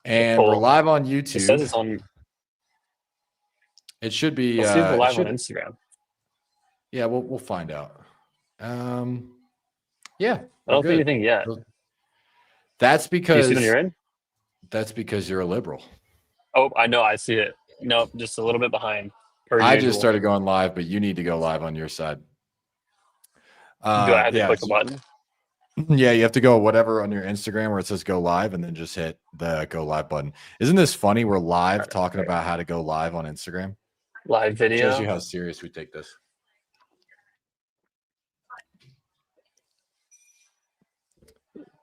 And we're live on YouTube. It says it's on. It should be. Let's see if we're live on Instagram. Yeah, we'll find out. Yeah, I don't see anything yet. That's because. Do you see when you're in? That's because you're a liberal. Oh, I know. I see it. Nope, just a little bit behind. I just started going live, but you need to go live on your side. Do I have to click a button? Yeah, you have to go whatever on your Instagram where it says go live and then just hit the go live button. Isn't this funny? We're live talking about how to go live on Instagram. Live video. Shows you how serious we take this.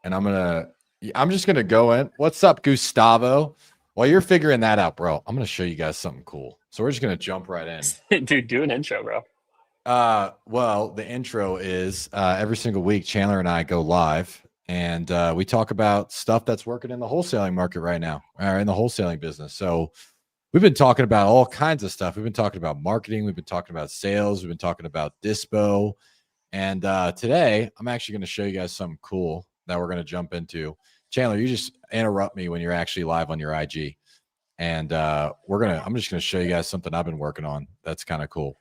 And I'm just gonna go in. What's up, Gustavo? While you're figuring that out, bro, I'm gonna show you guys something cool. So we're just gonna jump right in. Dude, do an intro, bro. Well, the intro is every single week, Chandler and I go live and we talk about stuff that's working in the wholesaling market right now, or in the wholesaling business. So we've been talking about all kinds of stuff. We've been talking about marketing. We've been talking about sales. We've been talking about dispo. And today, I'm actually going to show you guys something cool that we're going to jump into. Chandler, you just interrupt me when you're actually live on your IG. And I'm just going to show you guys something I've been working on that's kind of cool.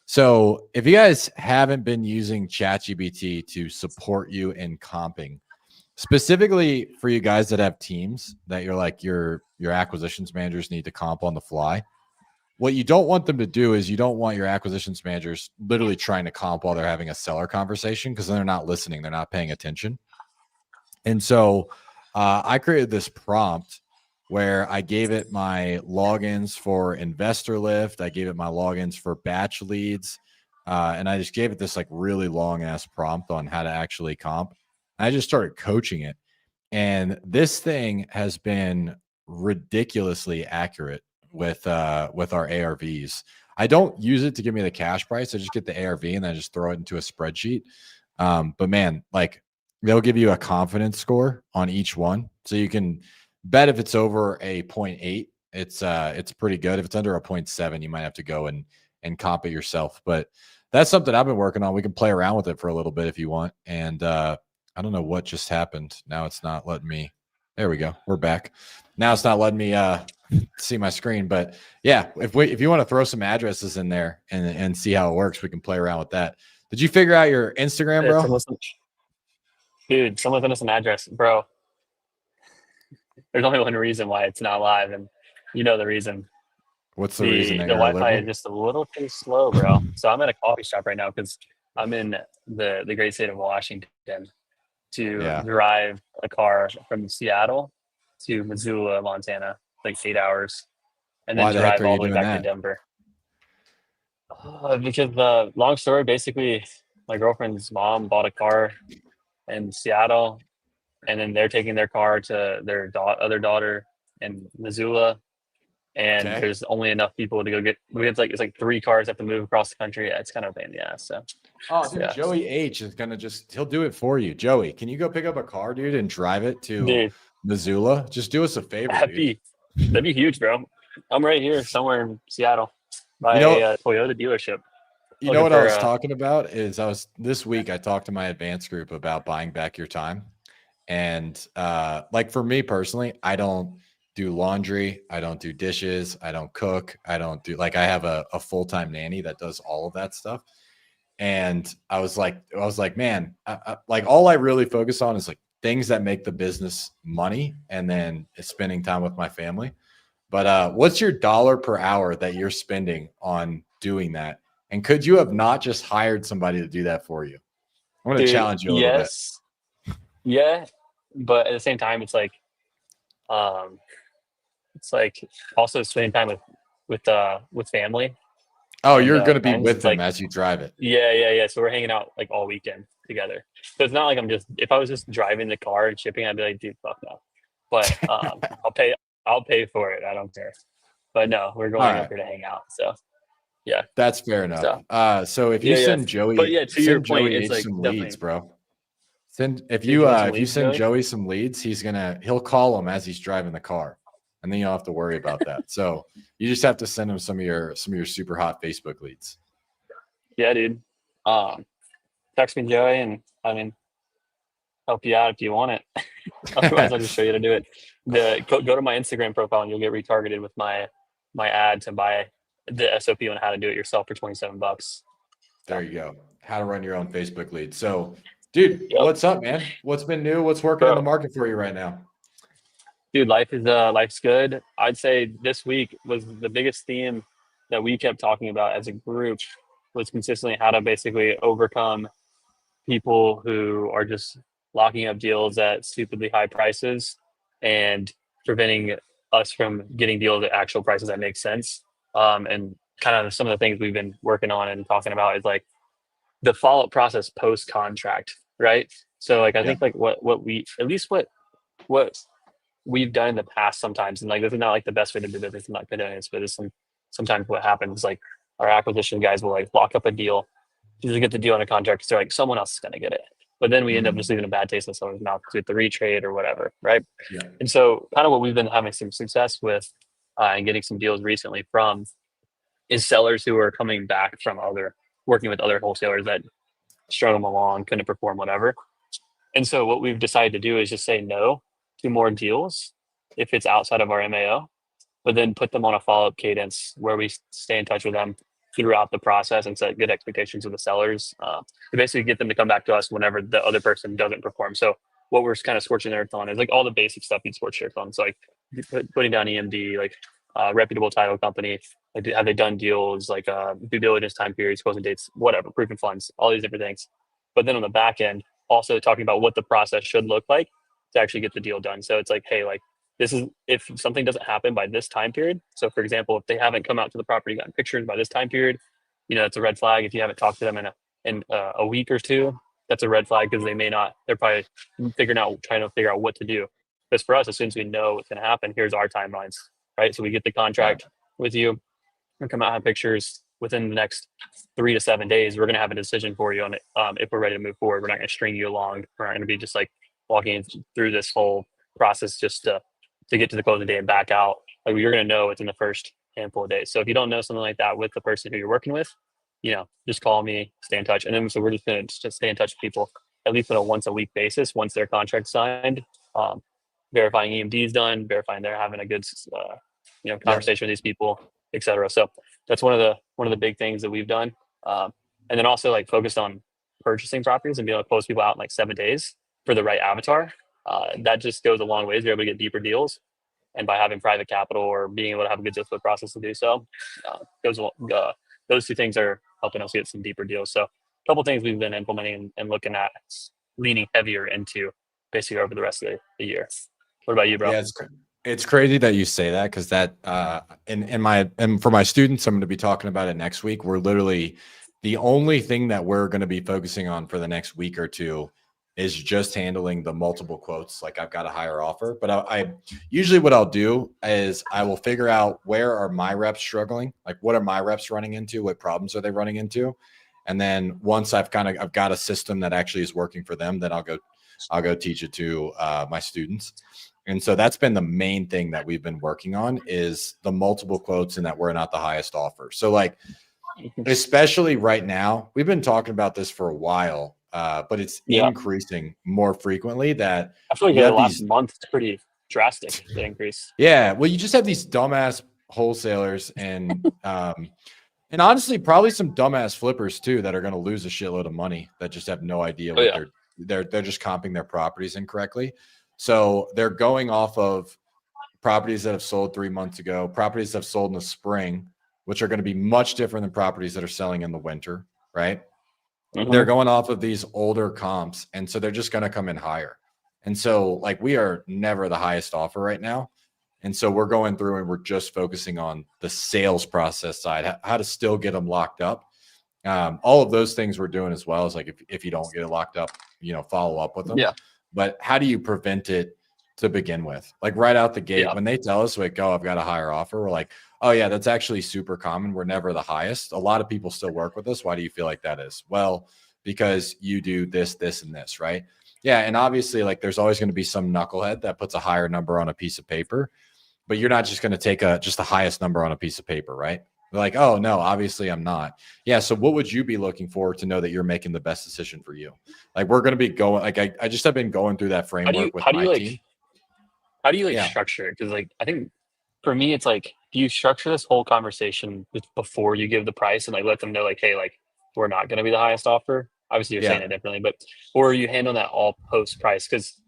So if you guys haven't been using ChatGPT to support you in comping, specifically for you guys that have teams that you're like your acquisitions managers need to comp on the fly, what you don't want them to do is you don't want your acquisitions managers literally trying to comp while they're having a seller conversation, because then they're not listening, they're not paying attention. And so I created this prompt where I gave it my logins for Investor Lift. I gave it my logins for batch leads. And I just gave it this like really long ass prompt on how to actually comp. And I just started coaching it. And this thing has been ridiculously accurate with our ARVs. I don't use it to give me the cash price. I just get the ARV and then I just throw it into a spreadsheet. But man, like they'll give you a confidence score on each one. So you can bet if it's over a 0.8, it's pretty good. If it's under a 0.7, you might have to go and comp it yourself. But that's something I've been working on. We can play around with it for a little bit if you want. And I don't know what just happened. Now it's not letting me. There we go. We're back. Now it's not letting me see my screen. But yeah, if you want to throw some addresses in there and see how it works, we can play around with that. Did you figure out your Instagram, bro? Dude, someone sent us an address, bro. There's only one reason why it's not live, and you know the reason. What's the reason? The Wi-Fi is just a little too slow, bro. So I'm at a coffee shop right now because I'm in the great state of Washington to drive a car from Seattle to Missoula, Montana, like 8 hours, and then drive all the way back to Denver. Because long story, basically, my girlfriend's mom bought a car in Seattle. And then they're taking their car to their other daughter in Missoula. And there's only enough people to go get. It's like 3 cars have to move across the country. It's kind of a pain in the ass. So, dude, Joey H is gonna he'll do it for you. Joey, can you go pick up a car, dude, and drive it to Missoula? Just do us a favor. That'd be huge, bro. I'm right here somewhere in Seattle by a Toyota dealership. You know what I was talking about is this week I talked to my advanced group about buying back your time. And like for me personally, I don't do laundry. I don't do dishes. I don't cook. I don't do I have a full-time nanny that does all of that stuff. And I was like, man, like all I really focus on is like things that make the business money and then spending time with my family. But what's your dollar per hour that you're spending on doing that? And could you have not just hired somebody to do that for you? I'm going to challenge you a little bit. Yeah. But at the same time, it's like also spending time with family. Oh, you're going to be with them as you drive it. Yeah. So we're hanging out like all weekend together. So it's not like if I was just driving the car and shipping, I'd be like, dude, fuck no. But I'll pay for it. I don't care. But no, we're going up here to hang out. So yeah, that's fair enough. So if you send Joey, to your point, it's like some leads, bro. If you send Joey some leads, he'll call them as he's driving the car, and then you don't have to worry about that. So you just have to send him some of your super hot Facebook leads. Yeah, dude. Text me, Joey, and I mean, help you out if you want it. Otherwise, I'll just show you how to do it. Go to my Instagram profile and you'll get retargeted with my ad to buy the SOP on how to do it yourself for $27. There you go. How to run your own Facebook lead. So, dude, Yep, what's up, man? What's been new? What's working in the bro. market for you right now? Dude, life's good. I'd say this week was the biggest theme that we kept talking about as a group was consistently how to basically overcome people who are just locking up deals at stupidly high prices and preventing us from getting deals at actual prices that make sense. And kind of some of the things we've been working on and talking about is like the follow-up process post contract, right? So like I Yeah. think like what we at least what we've done in the past sometimes, and like this is not like the best way to do business. I'm not condoning this, but sometimes what happens like our acquisition guys will like lock up a deal, usually get the deal on a contract because they're like someone else is going to get it, but then we end up just leaving a bad taste in someone's mouth with the retrade or whatever, right? Yeah. And so kind of what we've been having some success with and getting some deals recently from is sellers who are coming back from other working with other wholesalers that struggled along, couldn't perform, whatever. And so what we've decided to do is just say no to more deals if it's outside of our MAO, but then put them on a follow-up cadence where we stay in touch with them throughout the process and set good expectations with the sellers to basically get them to come back to us whenever the other person doesn't perform. So what we're kind of scorching their earth on is like all the basic stuff you'd scorch your earth on. So like putting down EMD, like reputable title company, like have they done deals, like due diligence time periods, closing dates, whatever, proof of funds, all these different things. But then on the back end, also talking about what the process should look like to actually get the deal done. So it's like, hey, like this is if something doesn't happen by this time period. So for example, if they haven't come out to the property, gotten pictures by this time period, it's a red flag. If you haven't talked to them in a week or two, that's a red flag because they may not. They're probably trying to figure out what to do. Because for us, as soon as we know what's going to happen, here's our timelines, right? So we get the Right. contract with you, and come out have pictures within the next 3 to 7 days. We're going to have a decision for you on it if we're ready to move forward. We're not going to string you along. We're not going to be just like walking through this whole process just to get to the closing day and back out. Like you're going to know within the first handful of days. So if you don't know something like that with the person who you're working with, just call me, stay in touch. And then so we're just going to stay in touch with people at least on a once a week basis once their contract's signed, verifying EMD is done, verifying they're having a good conversation with these people, etc. So that's one of the big things that we've done. And then also like focused on purchasing properties and being able to close people out in like 7 days for the right avatar. That just goes a long ways. You're able to get deeper deals, and by having private capital or being able to have a good deal flow process to do so, those two things are helping us get some deeper deals. So a couple things we've been implementing and looking at leaning heavier into basically over the rest of the year. What about you, bro? Yeah, it's crazy that you say that because that and for my students, I'm going to be talking about it next week. We're literally the only thing that we're going to be focusing on for the next week or two is just handling the multiple quotes. Like I've got a higher offer, but I usually what I'll do is I will figure out where are my reps struggling, like what are my reps running into, what problems are they running into, and then once I've got a system that actually is working for them, then I'll go teach it to my students. And so that's been the main thing that we've been working on is the multiple quotes and that we're not the highest offer. So like, especially right now, we've been talking about this for a while, but it's increasing more frequently that I feel like you in the have last these month, it's pretty drastic, the increase. Yeah. Well, you just have these dumbass wholesalers and honestly, probably some dumbass flippers too, that are going to lose a shitload of money that just have no idea what they're just comping their properties incorrectly. So they're going off of properties that have sold 3 months ago, properties that have sold in the spring, which are going to be much different than properties that are selling in the winter, right? Mm-hmm. They're going off of these older comps. And so they're just going to come in higher. And so like we are never the highest offer right now. And so we're going through and we're just focusing on the sales process side, how to still get them locked up. All of those things we're doing as well as like if you don't get it locked up, follow up with them. Yeah. But how do you prevent it to begin with? Like right out the gate, when they tell us like, oh, I've got a higher offer, we're like, oh yeah, that's actually super common. We're never the highest. A lot of people still work with us. Why do you feel like that is? Well, because you do this, this, and this, right? Yeah. And obviously like there's always going to be some knucklehead that puts a higher number on a piece of paper, but you're not just going to take just the highest number on a piece of paper, right? They're like, oh no, obviously I'm not. Yeah. So what would you be looking for to know that you're making the best decision for you? Like we're going to be going, like I just have been going through that How do you framework with how do my you team. Yeah. structure it? Because like I think for me it's like, do you structure this whole conversation before you give the price and like let them know like, hey, like we're not going to be the highest offer? Obviously you're saying Yeah. it differently, but or you handle that all post price? Because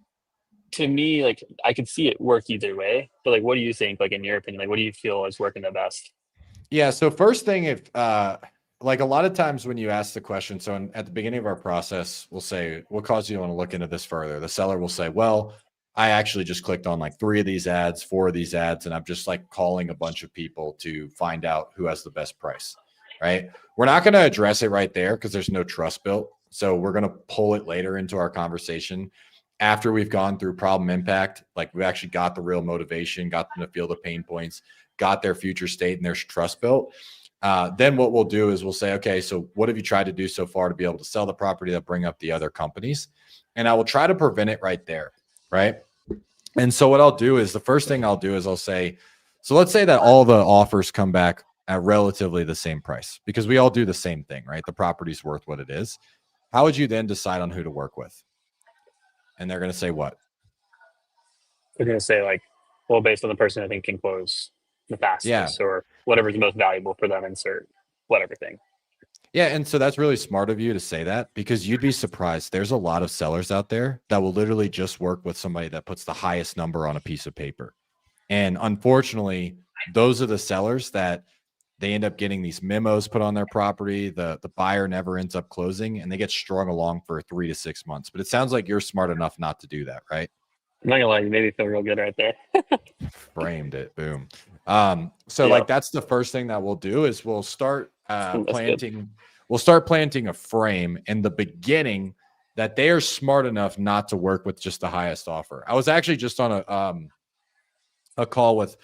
to me, like I could see it work either way. But like, what do you think? Like in your opinion, like what do you feel is working the best? Yeah. So first thing, if like a lot of times when you ask the question, so at the beginning of our process, we'll say, what caused you to want to look into this further? The seller will say, well, I actually just clicked on like 3 of these ads, 4 of these ads, and I'm just like calling a bunch of people to find out who has the best price. Right. We're not going to address it right there because there's no trust built. So we're going to pull it later into our conversation after we've gone through problem impact. Like we actually got the real motivation, got them to feel the pain points, got their future state and their trust built. Then what we'll do is we'll say, okay, so what have you tried to do so far to be able to sell the property that bring up the other companies? And I will try to prevent it right there. Right. And so what I'll do is the first thing I'll do is I'll say, so let's say that all the offers come back at relatively the same price because we all do the same thing, right? The property's worth what it is. How would you then decide on who to work with? And they're going to say what? They're going to say like, well, based on the person I think can close the Yeah. fastest or whatever's most valuable for them, insert whatever thing. Yeah, and so that's really smart of you to say that because you'd be surprised. There's a lot of sellers out there that will literally just work with somebody that puts the highest number on a piece of paper. And unfortunately, those are the sellers that they end up getting these memos put on their property. The buyer never ends up closing and they get strung along for 3 to 6 months. But it sounds like you're smart enough not to do that, right? I'm not gonna lie, you made me feel real good right there. Framed it. Boom. So Yeah, like that's the first thing that we'll do is that's good. we'll start planting a frame in the beginning that they are smart enough not to work with just the highest offer. I was actually just on a call with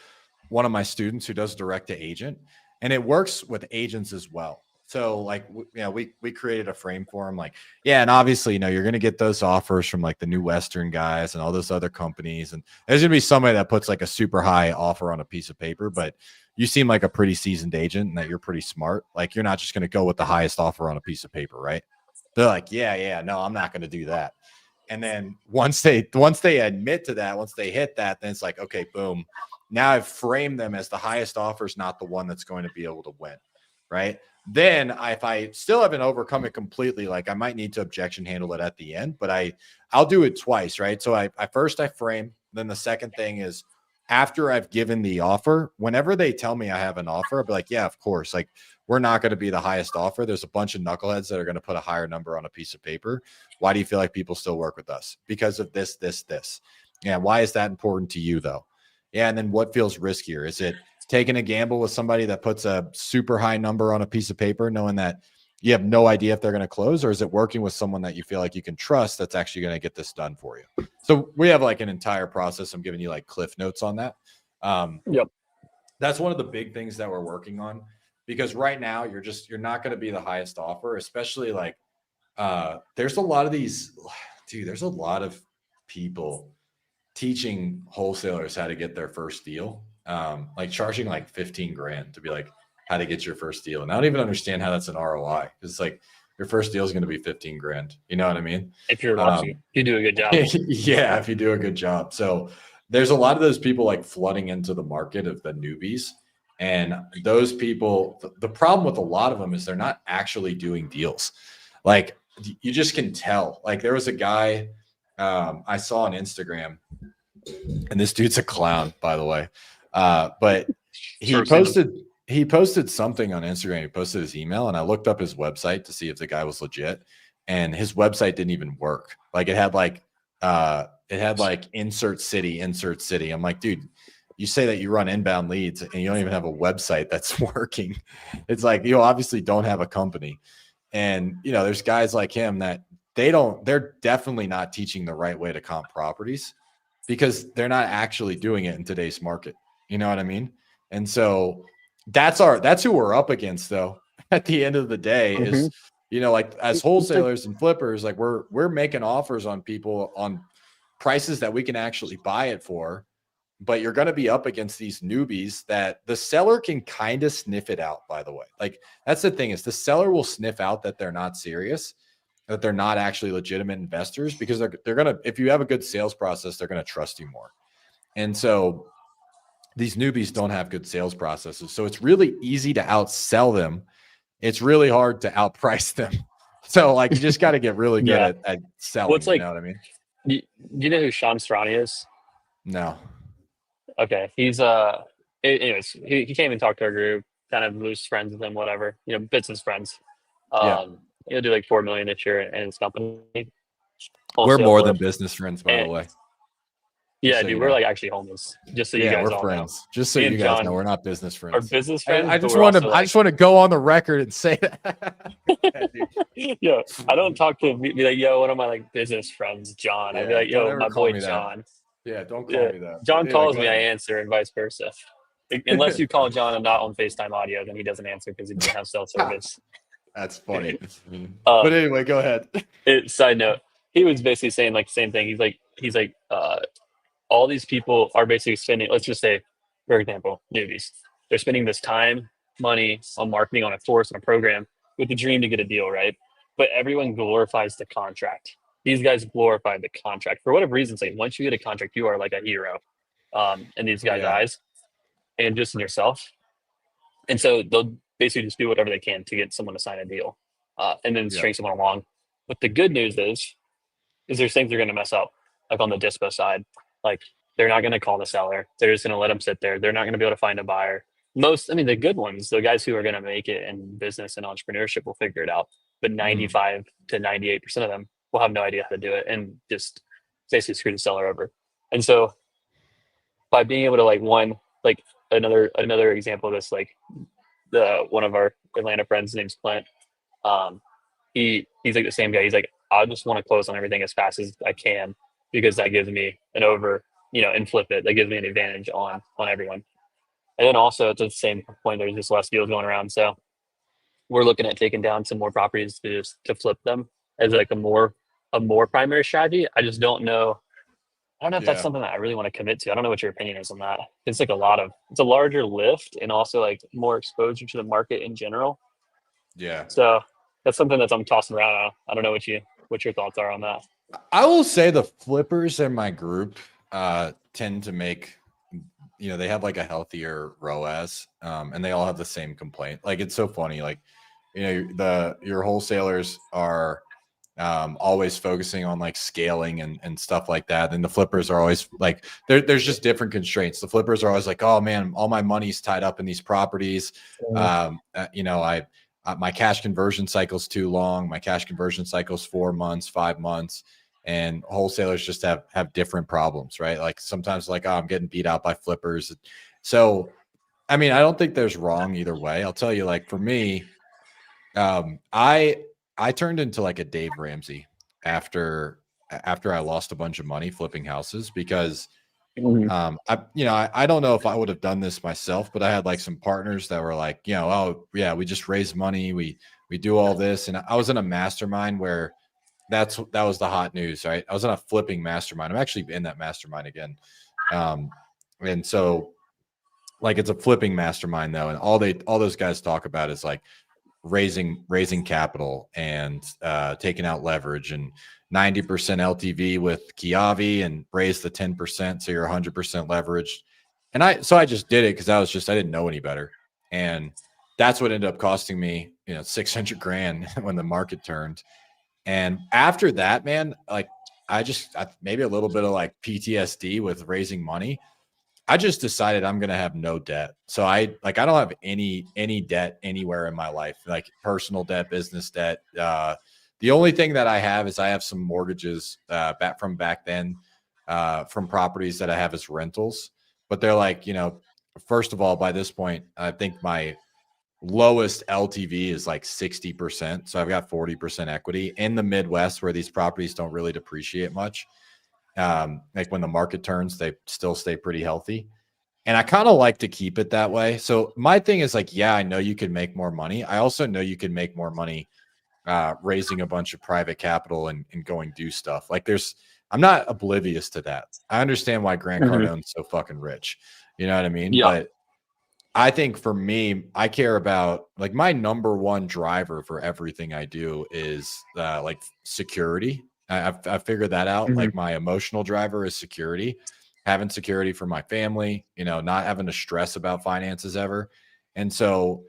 one of my students who does direct to agent, and it works with agents as well. So like we created a frame for him, like yeah, and obviously you're going to get those offers from like the New Western guys and all those other companies, and there's going to be somebody that puts like a super high offer on a piece of paper, but you seem like a pretty seasoned agent and that you're pretty smart. Like you're not just going to go with the highest offer on a piece of paper, right? They're like, yeah, no, I'm not going to do that. And then once they admit to that, once they hit that, then it's like, okay, boom. Now I've framed them as the highest offer is not the one that's going to be able to win. Right. Then if I still haven't overcome it completely, like I might need to objection handle it at the end, but I'll do it twice. Right. So I first I frame. Then the second thing is after I've given the offer, whenever they tell me I have an offer, I'll be like, yeah, of course. Like we're not going to be the highest offer. There's a bunch of knuckleheads that are going to put a higher number on a piece of paper. Why do you feel like people still work with us? Because of this. Yeah. Why is that important to you though? Yeah. And then what feels riskier? Is it taking a gamble with somebody that puts a super high number on a piece of paper, knowing that you have no idea if they're going to close, or is it working with someone that you feel like you can trust that's actually going to get this done for you? So we have like an entire process. I'm giving you like cliff notes on that. Yep. That's one of the big things that we're working on because right now you're not going to be the highest offer, especially like there's a lot of these, dude, there's a lot of people teaching wholesalers how to get their first deal, like charging like 15 grand to be like how to get your first deal. And I don't even understand how that's an ROI because it's like your first deal is going to be 15 grand. You know what I mean? If you're lucky, you do a good job. Yeah, if you do a good job. So there's a lot of those people like flooding into the market of the newbies. And those people, the problem with a lot of them is they're not actually doing deals. Like you just can tell. Like there was a guy I saw on Instagram, and this dude's a clown, by the way. But he Sure, seen them. posted something on Instagram. He posted his email, and I looked up his website to see if the guy was legit. And his website didn't even work. Like it had like insert city. I'm like, dude, you say that you run inbound leads and you don't even have a website that's working. It's like you obviously don't have a company. And there's guys like him that they're definitely not teaching the right way to comp properties because they're not actually doing it in today's market. You know what I mean? And so that's who we're up against though. At the end of the day Mm-hmm. is, like as It's like, wholesalers and flippers, like we're making offers on people on prices that we can actually buy it for. but you're going to be up against these newbies that the seller can kind of sniff it out, by the way. Like, that's the thing, is the seller will sniff out that they're not serious, that they're not actually legitimate investors, because they're going to, if you have a good sales process, they're going to trust you more. And so these newbies don't have good sales processes. So it's really easy to outsell them. It's really hard to outprice them. So like, you just got to get really good Yeah. at selling. Well, it's You like, know what I mean? do you know who Sean Strani is? No. Okay, he's anyways, he came and talked to our group, kind of loose friends with him, whatever, business friends. Yeah. He'll do like 4 million this year in his company, We're wholesale more than flip. business friends, by the And way. yeah, So, dude, you we're know. like actually homeless, just so you Yeah, guys we're all know. friends. Just so Me you and guys know, John we're not business are friends. business friends, I but just we're want also to, I like, just want to go on the record and say that. yeah, I don't talk to him, be like, yo, one of my like business friends, John. I'd be Yeah, like, don't yo, ever my call boy me that. John. Yeah, don't call Yeah, me that. But John anyway, calls go me, I ahead. answer, and vice versa. Unless you call John and not on FaceTime audio, then he doesn't answer because he doesn't have cell service. That's funny. Uh, But anyway, go ahead. Side note, he was basically saying like the same thing. He's like, all these people are basically spending. Let's just say, for example, newbies. They're spending this time, money on marketing, on a course, on a program, with the dream to get a deal, right? But everyone glorifies the contract. These guys glorify the contract for whatever reason. It's like once you get a contract, you are like a hero, in these guys' Yeah, eyes, and just in yourself. And so they'll basically just do whatever they can to get someone to sign a deal, and then yeah, string someone along. But the good news is there's things they're going to mess up, like on the dispo side. Like they're not going to call the seller. They're just going to let them sit there. They're not going to be able to find a buyer. The good ones, the guys who are going to make it in business and entrepreneurship will figure it out. But 95 to 98% of them will have no idea how to do it and just basically screw the seller over. And so by being able to like another example of this, like the one of our Atlanta friends name's Clint. Um, he's like the same guy. He's like, I just want to close on everything as fast as I can because that gives me an over, and flip it. That gives me an advantage on everyone. And then also at the same point, there's just less deals going around. So we're looking at taking down some more properties to flip them as like a more primary strategy. I just don't know. I don't know if that's yeah, something that I really want to commit to. I don't know what your opinion is on that. It's like it's a larger lift and also like more exposure to the market in general. yeah. So that's something that I'm tossing around. I don't know what your thoughts are on that. I will say the flippers in my group tend to make, they have like a healthier ROAS, and they all have the same complaint. Like, it's so funny. Like, your wholesalers are always focusing on like scaling and stuff like that. And the flippers are always like, there's just different constraints. The flippers are always like, oh man, all my money's tied up in these properties. My cash conversion cycle's too long. My cash conversion cycle's 4 months, 5 months. And wholesalers just have different problems, right? Like sometimes like, oh, I'm getting beat out by flippers. So, I mean, I don't think there's wrong either way. I'll tell you, like for me, I turned into like a Dave Ramsey after I lost a bunch of money flipping houses because Mhm. I don't know if I would have done this myself, but I had like some partners that were like, oh yeah, we just raise money, we do all this, and I was in a mastermind where that was the hot news, right? I was in a flipping mastermind. I'm actually in that mastermind again, and so like it's a flipping mastermind though, and all those guys talk about is like raising capital and taking out leverage and 90% LTV with Kiavi and raise the 10% so you're 100% leveraged. And I just did it because I didn't know any better. And that's what ended up costing me, 600 grand when the market turned. And after that, man, like I maybe a little bit of like PTSD with raising money. I just decided I'm going to have no debt. So I don't have any debt anywhere in my life, like personal debt, business debt. The only thing that I have is I have some mortgages back then from properties that I have as rentals, but they're like, first of all, by this point, I think my lowest LTV is like 60%. So I've got 40% equity in the Midwest where these properties don't really depreciate much. Like when the market turns, they still stay pretty healthy. And I kind of like to keep it that way. So my thing is like, yeah, I know you can make more money. I also know you can make more money raising a bunch of private capital and going do stuff. Like there's I'm not oblivious to that. I understand why Grant Mhm. Cardone's so fucking rich. You know what I mean? Yeah. But I think for me, I care about like my number one driver for everything I do is like security. I've figured that out. Mhm. Like my emotional driver is security, having security for my family, you know, not having to stress about finances ever. And so,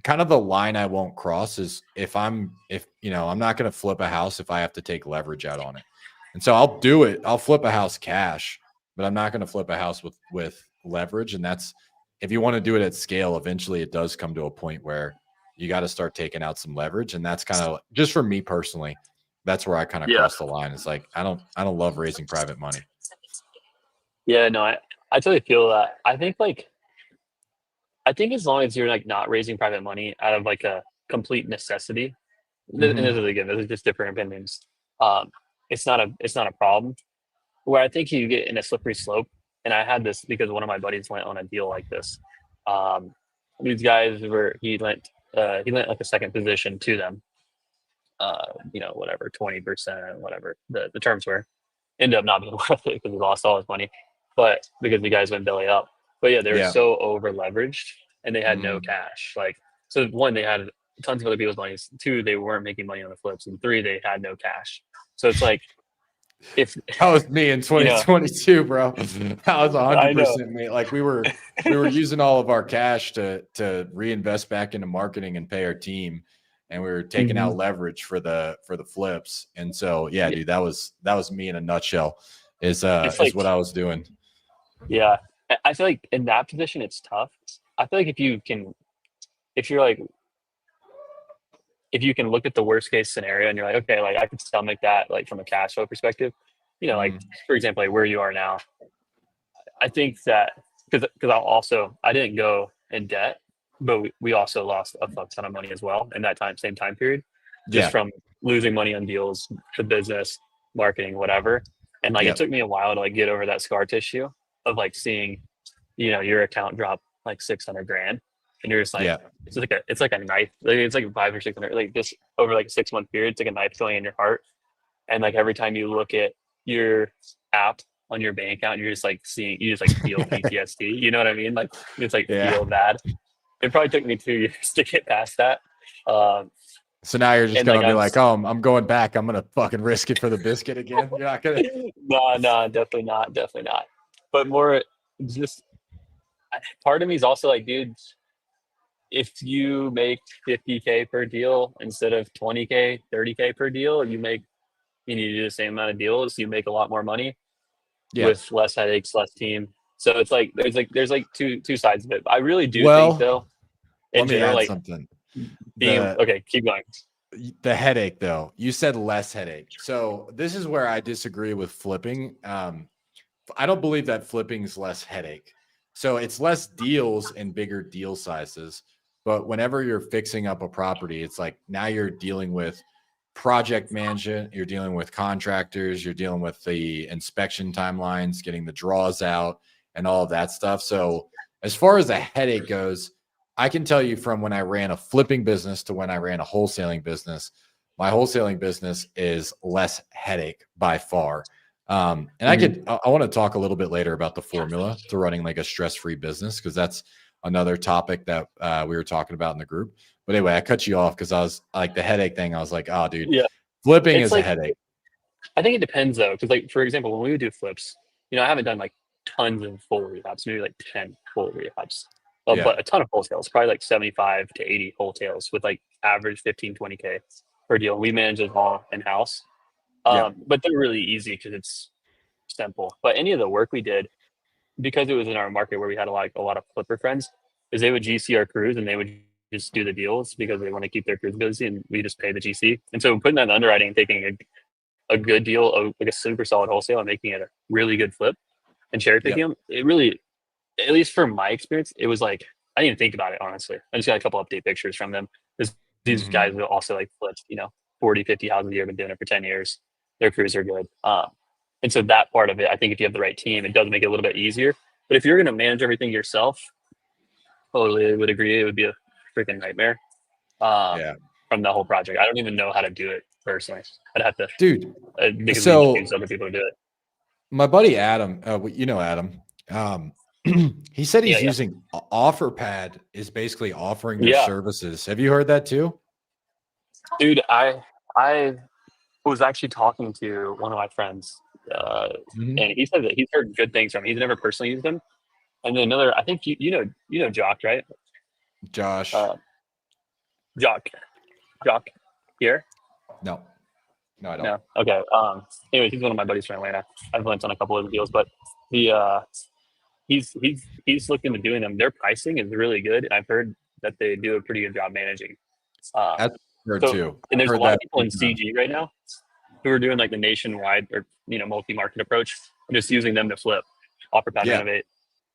kind of the line I won't cross is if you know, I'm not going to flip a house if I have to take leverage out on it. And so I'll do it. I'll flip a house cash, but I'm not going to flip a house with leverage. And that's if you want to do it at scale, eventually it does come to a point where you got to start taking out some leverage. And that's kind of just for me personally, that's where I kind of Yeah. cross the line. It's like I don't love raising private money. Yeah. No, I totally feel that. I think as long as you're like not raising private money out of like a complete necessity, and Mm-hmm. this is again, this is just different opinions. Um, it's not a problem. Where I think you get in a slippery slope, and I had this because one of my buddies went on a deal like this. Um, these guys were he lent like a second position to them. You know, whatever 20%, whatever the terms were, ended up not being worth it because he lost all his money, but because the guys went belly up. But yeah, they were Yeah. so over leveraged and they had no Mm. cash. Like, so one, they had tons of other people's money. Two, they weren't making money on the flips, and three, they had no cash. So it's like if That was me in you know, 2022, bro. That was I know. 100% me. Like we were using all of our cash to reinvest back into marketing and pay our team, and we were taking Mhm. out leverage for the flips. And so yeah, Yeah, dude, that was me in a nutshell. it's Is like what I was doing. yeah. I feel like in that position, it's tough. I feel like if you're like if you can look at the worst case scenario and you're like, okay, like I could stomach that, like from a cash flow perspective, you know, like Mm. for example, like where you are now, I think that because I didn't go in debt, but we also lost a fuck ton of money as well in that same time period, just Yeah. from losing money on deals, the business, marketing, whatever. And like it Yep. took me a while to like get over that scar tissue of like seeing, you know, your account drop like 600 grand, and you're just like, Yeah. it's like a knife, like it's like 5 or 600, like just over like a 6 month period, it's like a knife going in your heart. And like every time you look at your app on your bank account, you're just like seeing, you just like feel PTSD. You know what I mean? Like you just like Yeah. feel bad. It probably took me 2 years to get past that. Um, So now you're just and like gonna be like, oh, I'm going back. I'm gonna fucking risk it for the biscuit again. You're not gonna. no, definitely not. But more just part of me is also like, dude, if you make 50K per deal instead of 20K, 30K per deal, you need to do the same amount of deals, you make a lot more money Yeah. with less headaches, less team. So it's like there's like two sides of it. I really do think Well, though, in let me general, add like something. being The okay, keep going. the headache though, you said less headache, so this is where I disagree with flipping. I don't believe that flipping is less headache, so it's less deals and bigger deal sizes, but whenever you're fixing up a property, it's like now you're dealing with project management, you're dealing with contractors, you're dealing with the inspection timelines, getting the draws out and all of that stuff. So as far as a headache goes, I can tell you from when I ran a flipping business to when I ran a wholesaling business, my wholesaling business is less headache by far. And Mhm. I want to talk a little bit later about the formula to running like a stress-free business, because that's another topic that we were talking about in the group. But anyway, I cut you off because I was like the headache thing. I was like, oh, dude, Yeah, flipping it's is a like headache. I think it depends though, because like for example, when we would do flips, you know, I haven't done like tons of full rehabs, maybe like 10 full rehabs, Yeah. but a ton of wholesales, probably like 75 to 80 wholesales with like average 15, 20K per deal. We manage them all in house, Yep. but they're really easy because it's simple. But any of the work we did, because it was in our market where we had a lot of flipper friends, is they would GC our crews and they would just do the deals because they want to keep their crews busy, and we just pay the GC. And so putting that in underwriting and taking a good deal, like a super solid wholesale, and making it a really good flip and cherry picking Yep. them, it really, at least from my experience, it was like I didn't even think about it honestly. I just got a couple update pictures from them. These Mm-hmm. guys will also like flipped, you know, 40, 50 houses a year, been doing it for 10 years. Their crews are good. And so that part of it, I think if you have the right team, it does make it a little bit easier. But if you're going to manage everything yourself, totally would agree it would be a freaking nightmare um, Yeah. from the whole project. I don't even know how to do it personally. I'd have to Dude. because we just use So other people to do it. My buddy Adam, you know Adam, um, he said Yeah, he's yeah, using OfferPad is basically offering their yeah, services. Have you heard that too? dude. I was actually talking to one of my friends, uh, Mhm. and he said that he's heard good things from him. He's never personally used them. And then another, I think you know Jock, right? Josh, Uh, Jock, Jock here. no, no, I don't. No, okay. Anyways, he's one of my buddies from Atlanta. I've lent on a couple of deals, but the he's looking to doing them. Their pricing is really good, and I've heard that they do a pretty good job managing. That's Um, heard so too. and there's a Heard lot that of people many in times. CG right now who are doing like the nationwide or multi-market approach, and just using them to flip, offer pad Yeah. renovate.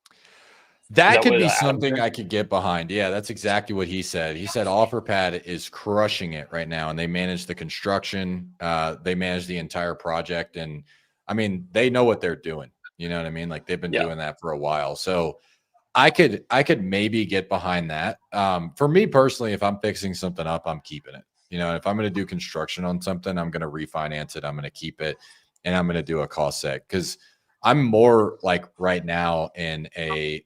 Is That that could what be Adam's something doing? I could get behind. Yeah, that's exactly what he said. He said OfferPad is crushing it right now, and they manage the construction. They manage the entire project, and I mean, they know what they're doing. You know what I mean? Like they've been Yeah. doing that for a while. So I could maybe get behind that. For me personally, if I'm fixing something up, I'm keeping it. You know, if I'm going to do construction on something, I'm going to refinance it. I'm going to keep it, and I'm going to do a cost seg because I'm more like right now in a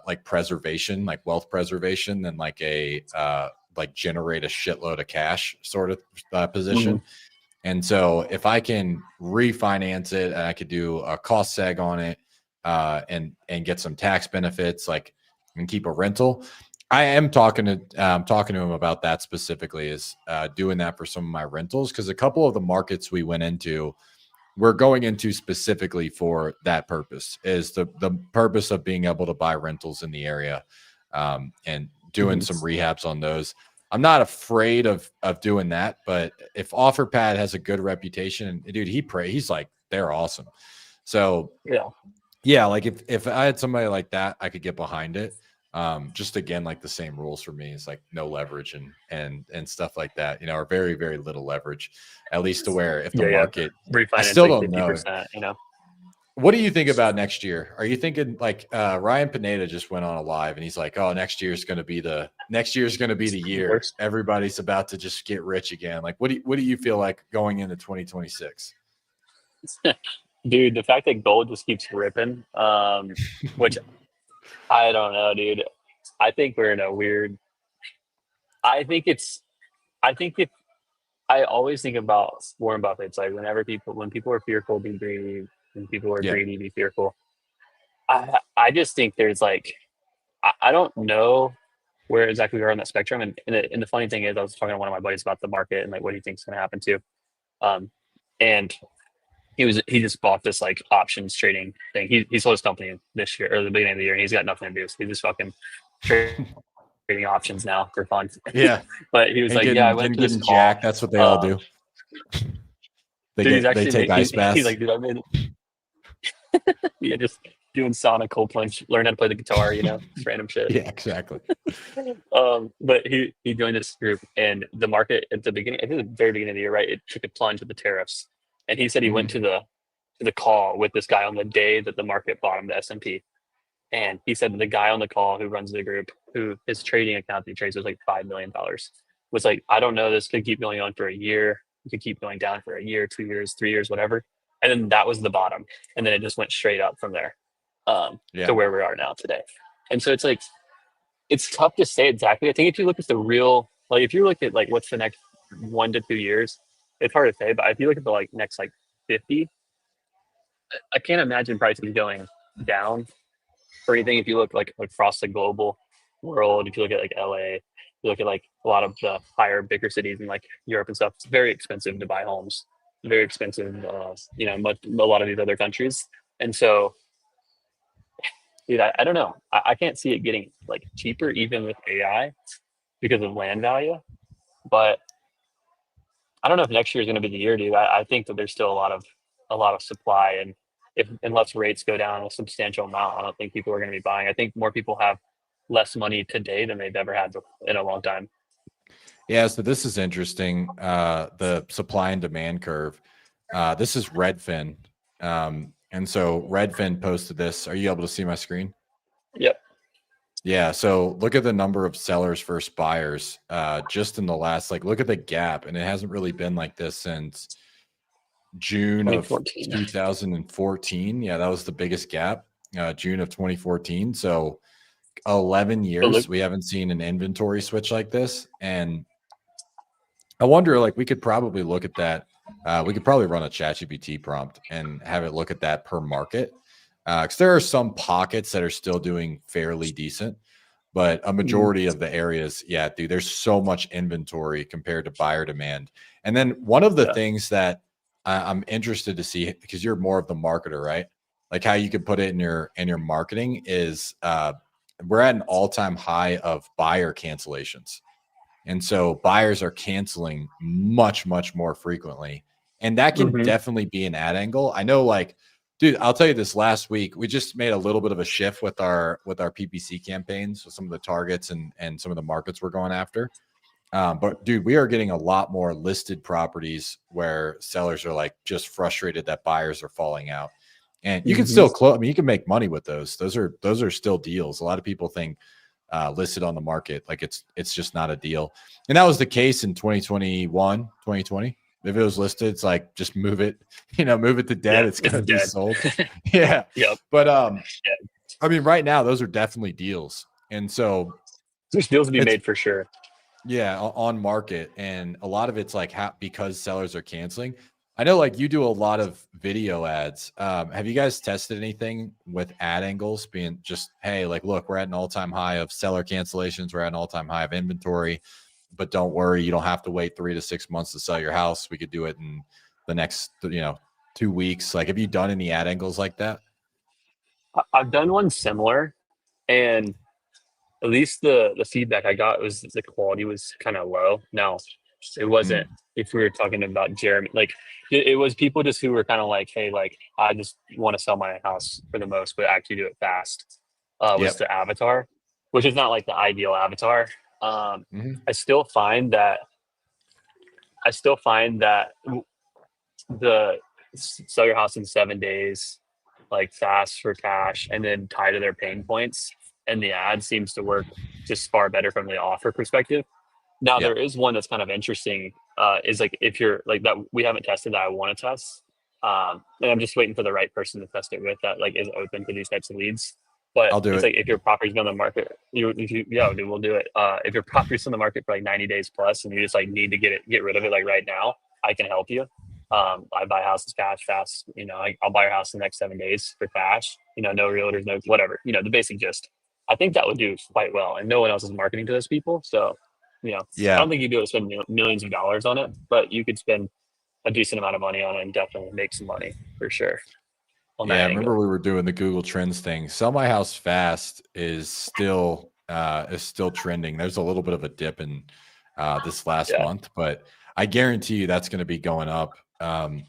like preservation, like wealth preservation, than like a like generate a shitload of cash sort of Mhm. position. And so if I can refinance it and I could do a cost seg on it and get some tax benefits, like and keep a rental. I am talking to him about that specifically is doing that for some of my rentals because a couple of the markets we went into we're going into specifically for that purpose is the purpose of being able to buy rentals in the area and doing Mhm. some rehabs on those. I'm not afraid of doing that, but if OfferPad has a good reputation, and dude, he's like they're awesome. So Yeah. yeah, like if I had somebody like that, I could get behind it. Just again, like the same rules for me is like no leverage and stuff like that, you know, or very, very little leverage, at least to where if the Yeah. Yeah. market I Refinance still like don't know. 50%. What do you think about next year? Are you thinking like Ryan Pineda just went on a live and he's like, oh, next year's gonna be the year. Worse. Everybody's about to just get rich again. Like what do you feel like going into 2026? Dude, the fact that gold just keeps ripping, which I don't know, dude. I think we're in a weird. I think it's. I think if I always think about Warren Buffett, it's like when people are fearful, be greedy. When people are Yeah. greedy, be fearful. I just think there's like I don't know where exactly we are on that spectrum. And the funny thing is, I was talking to one of my buddies about the market and like what he thinks is going to happen too. Um, and he just bought this like options trading thing. He sold his company this year or the beginning of the year, and he's got nothing to do. So he's just fucking trading options now for fun. Yeah. But he was And like, "Yeah, I went to this getting call." jacked. That's what they all Um, do. They dude, he's they actually take ice he's baths. like, "Dude, I made yeah, just doing Sonic cold plunge, learn how to play the guitar, just random shit." Yeah, exactly. But he joined this group, and the market at the beginning, I think the very beginning of the year, right, it took a plunge with the tariffs, and he said he went Mhm. to the call with this guy on the day that the market bottomed the S&P. And he said the guy on the call who runs the group, who his trading account that he trades was like $5 million, was like, I don't know, this could keep going on for a year. It could keep going down for a year, 2 years, 3 years, whatever. And then that was the bottom. And then it just went straight up from there to Yeah. where we are now today. And so it's like, it's tough to say exactly. I think if you look at the real, like if you look at like what's the next 1 to 2 years, it's hard to say. But if you look at the like next like 50, I can't imagine prices going down or anything. If you look like across the global world, if you look at like LA, you look at like a lot of the higher, bigger cities in like Europe and stuff, it's very expensive to buy homes, very expensive, a lot of these other countries. And so, dude, I don't know. I can't see it getting like cheaper even with AI because of land value. But I don't know if next year is going to be the year, dude. I think that there's still a lot of supply, and if unless rates go down a substantial amount, I don't think people are going to be buying. I think more people have less money today than they've ever had in a long time. Yeah, so this is interesting. The supply and demand curve. This is Redfin. And so Redfin posted this. Are you able to see my screen? Yep. Yeah. So look at the number of sellers versus buyers just in the last, like, look at the gap. And it hasn't really been like this since June of 2014. 2014. Yeah, that was the biggest gap. June of 2014. So 11 But look, years we haven't seen an inventory switch like this. And I wonder, like, we could probably look at that. We could probably run a ChatGPT prompt and have it look at that per market. Because there are some pockets that are still doing fairly decent, but a majority of the areas, yeah, dude, there's so much inventory compared to buyer demand. And then one of the yeah. things that I'm interested to see, because you're more of the marketer, right? Like how you could put it in your marketing is we're at an all-time high of buyer cancellations. And so buyers are canceling much, much more frequently. And that can Mm-hmm. definitely be an ad angle. I know, like, dude, I'll tell you this last week, we just made a little bit of a shift with our PPC campaigns with some of the targets and some of the markets we're going after. But dude, we are getting a lot more listed properties where sellers are like just frustrated that buyers are falling out. And you can Mm-hmm. still close. I mean, you can make money with those. Those are still deals. A lot of people think listed on the market like it's just not a deal, and that was the case in 2021, 2020. If it was listed, it's like just move it, move it to dead. Yeah, It's it's gonna be dead. sold. Yeah, Yep. but Yeah. I mean, right now those are definitely deals, and so There's deals to be it's made for sure. yeah, on market, and a lot of it's like because sellers are canceling. I know, like you do a lot of video ads. Have you guys tested anything with ad angles being just, hey, like, look, we're at an all-time high of seller cancellations, we're at an all-time high of inventory, but don't worry, you don't have to wait 3 to 6 months to sell your house. We could do it in the next, 2 weeks. Like, have you done any ad angles like that? I've done one similar, and at least the feedback I got was the quality was kind of low. Now, it wasn't. Mm, If we were talking about Jeremy, like it was people just who were kind of like, hey, like I just want to sell my house for the most, but actually do it fast. Was yep. the avatar, which is not like the ideal avatar. Hmm. I still find that I still find that the sell your house in 7 days, like fast for cash, and then tie to their pain points. And the ad seems to work just far better from the offer perspective. Now there Yep. is one that's kind of interesting. Is like if you're like that we haven't tested that I want to test, and I'm just waiting for the right person to test it with that like is open to these types of leads. But I'll do it's it. like if your property's been on the market, yeah, dude, we'll do it. If your property's on the market for like 90 days plus, and you just like need to get rid of it like right now, I can help you. I buy houses cash fast. I'll buy your house in the next 7 days for cash. No realtors, no whatever. The basic gist. I think that would do quite well, and no one else is marketing to those people. So, I don't Yeah. think you'd be able to spend millions of dollars on it, but you could spend a decent amount of money on it and definitely make some money for sure on Yeah, I that remember angle. we were doing the Google Trends thing. Sell my house fast is still trending. There's a little bit of a dip in this last Yeah, month, but I guarantee you that's going to be going up. I'll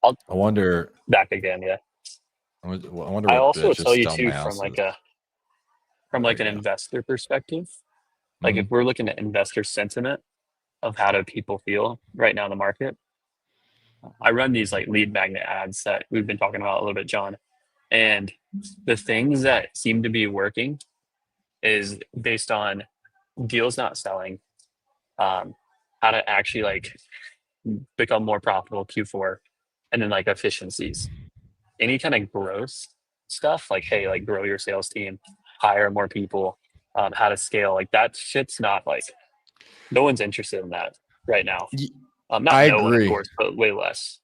I wonder. back again. Yeah, I wonder I what also the would tell just you sell too my from house like is. a from There like you an go. investor perspective. Like if Hmm. we're looking at investor sentiment of how do people feel right now in the market, I run these like lead magnet ads that we've been talking about a little bit, John. And the things that seem to be working is based on deals not selling, um, how to actually like become more profitable Q4, and then like efficiencies. Any kind of growth stuff, like hey, like grow your sales team, hire more people, how to scale, like that shit's not like no one's interested in that right now. Not I no one, of agree. course, but way less.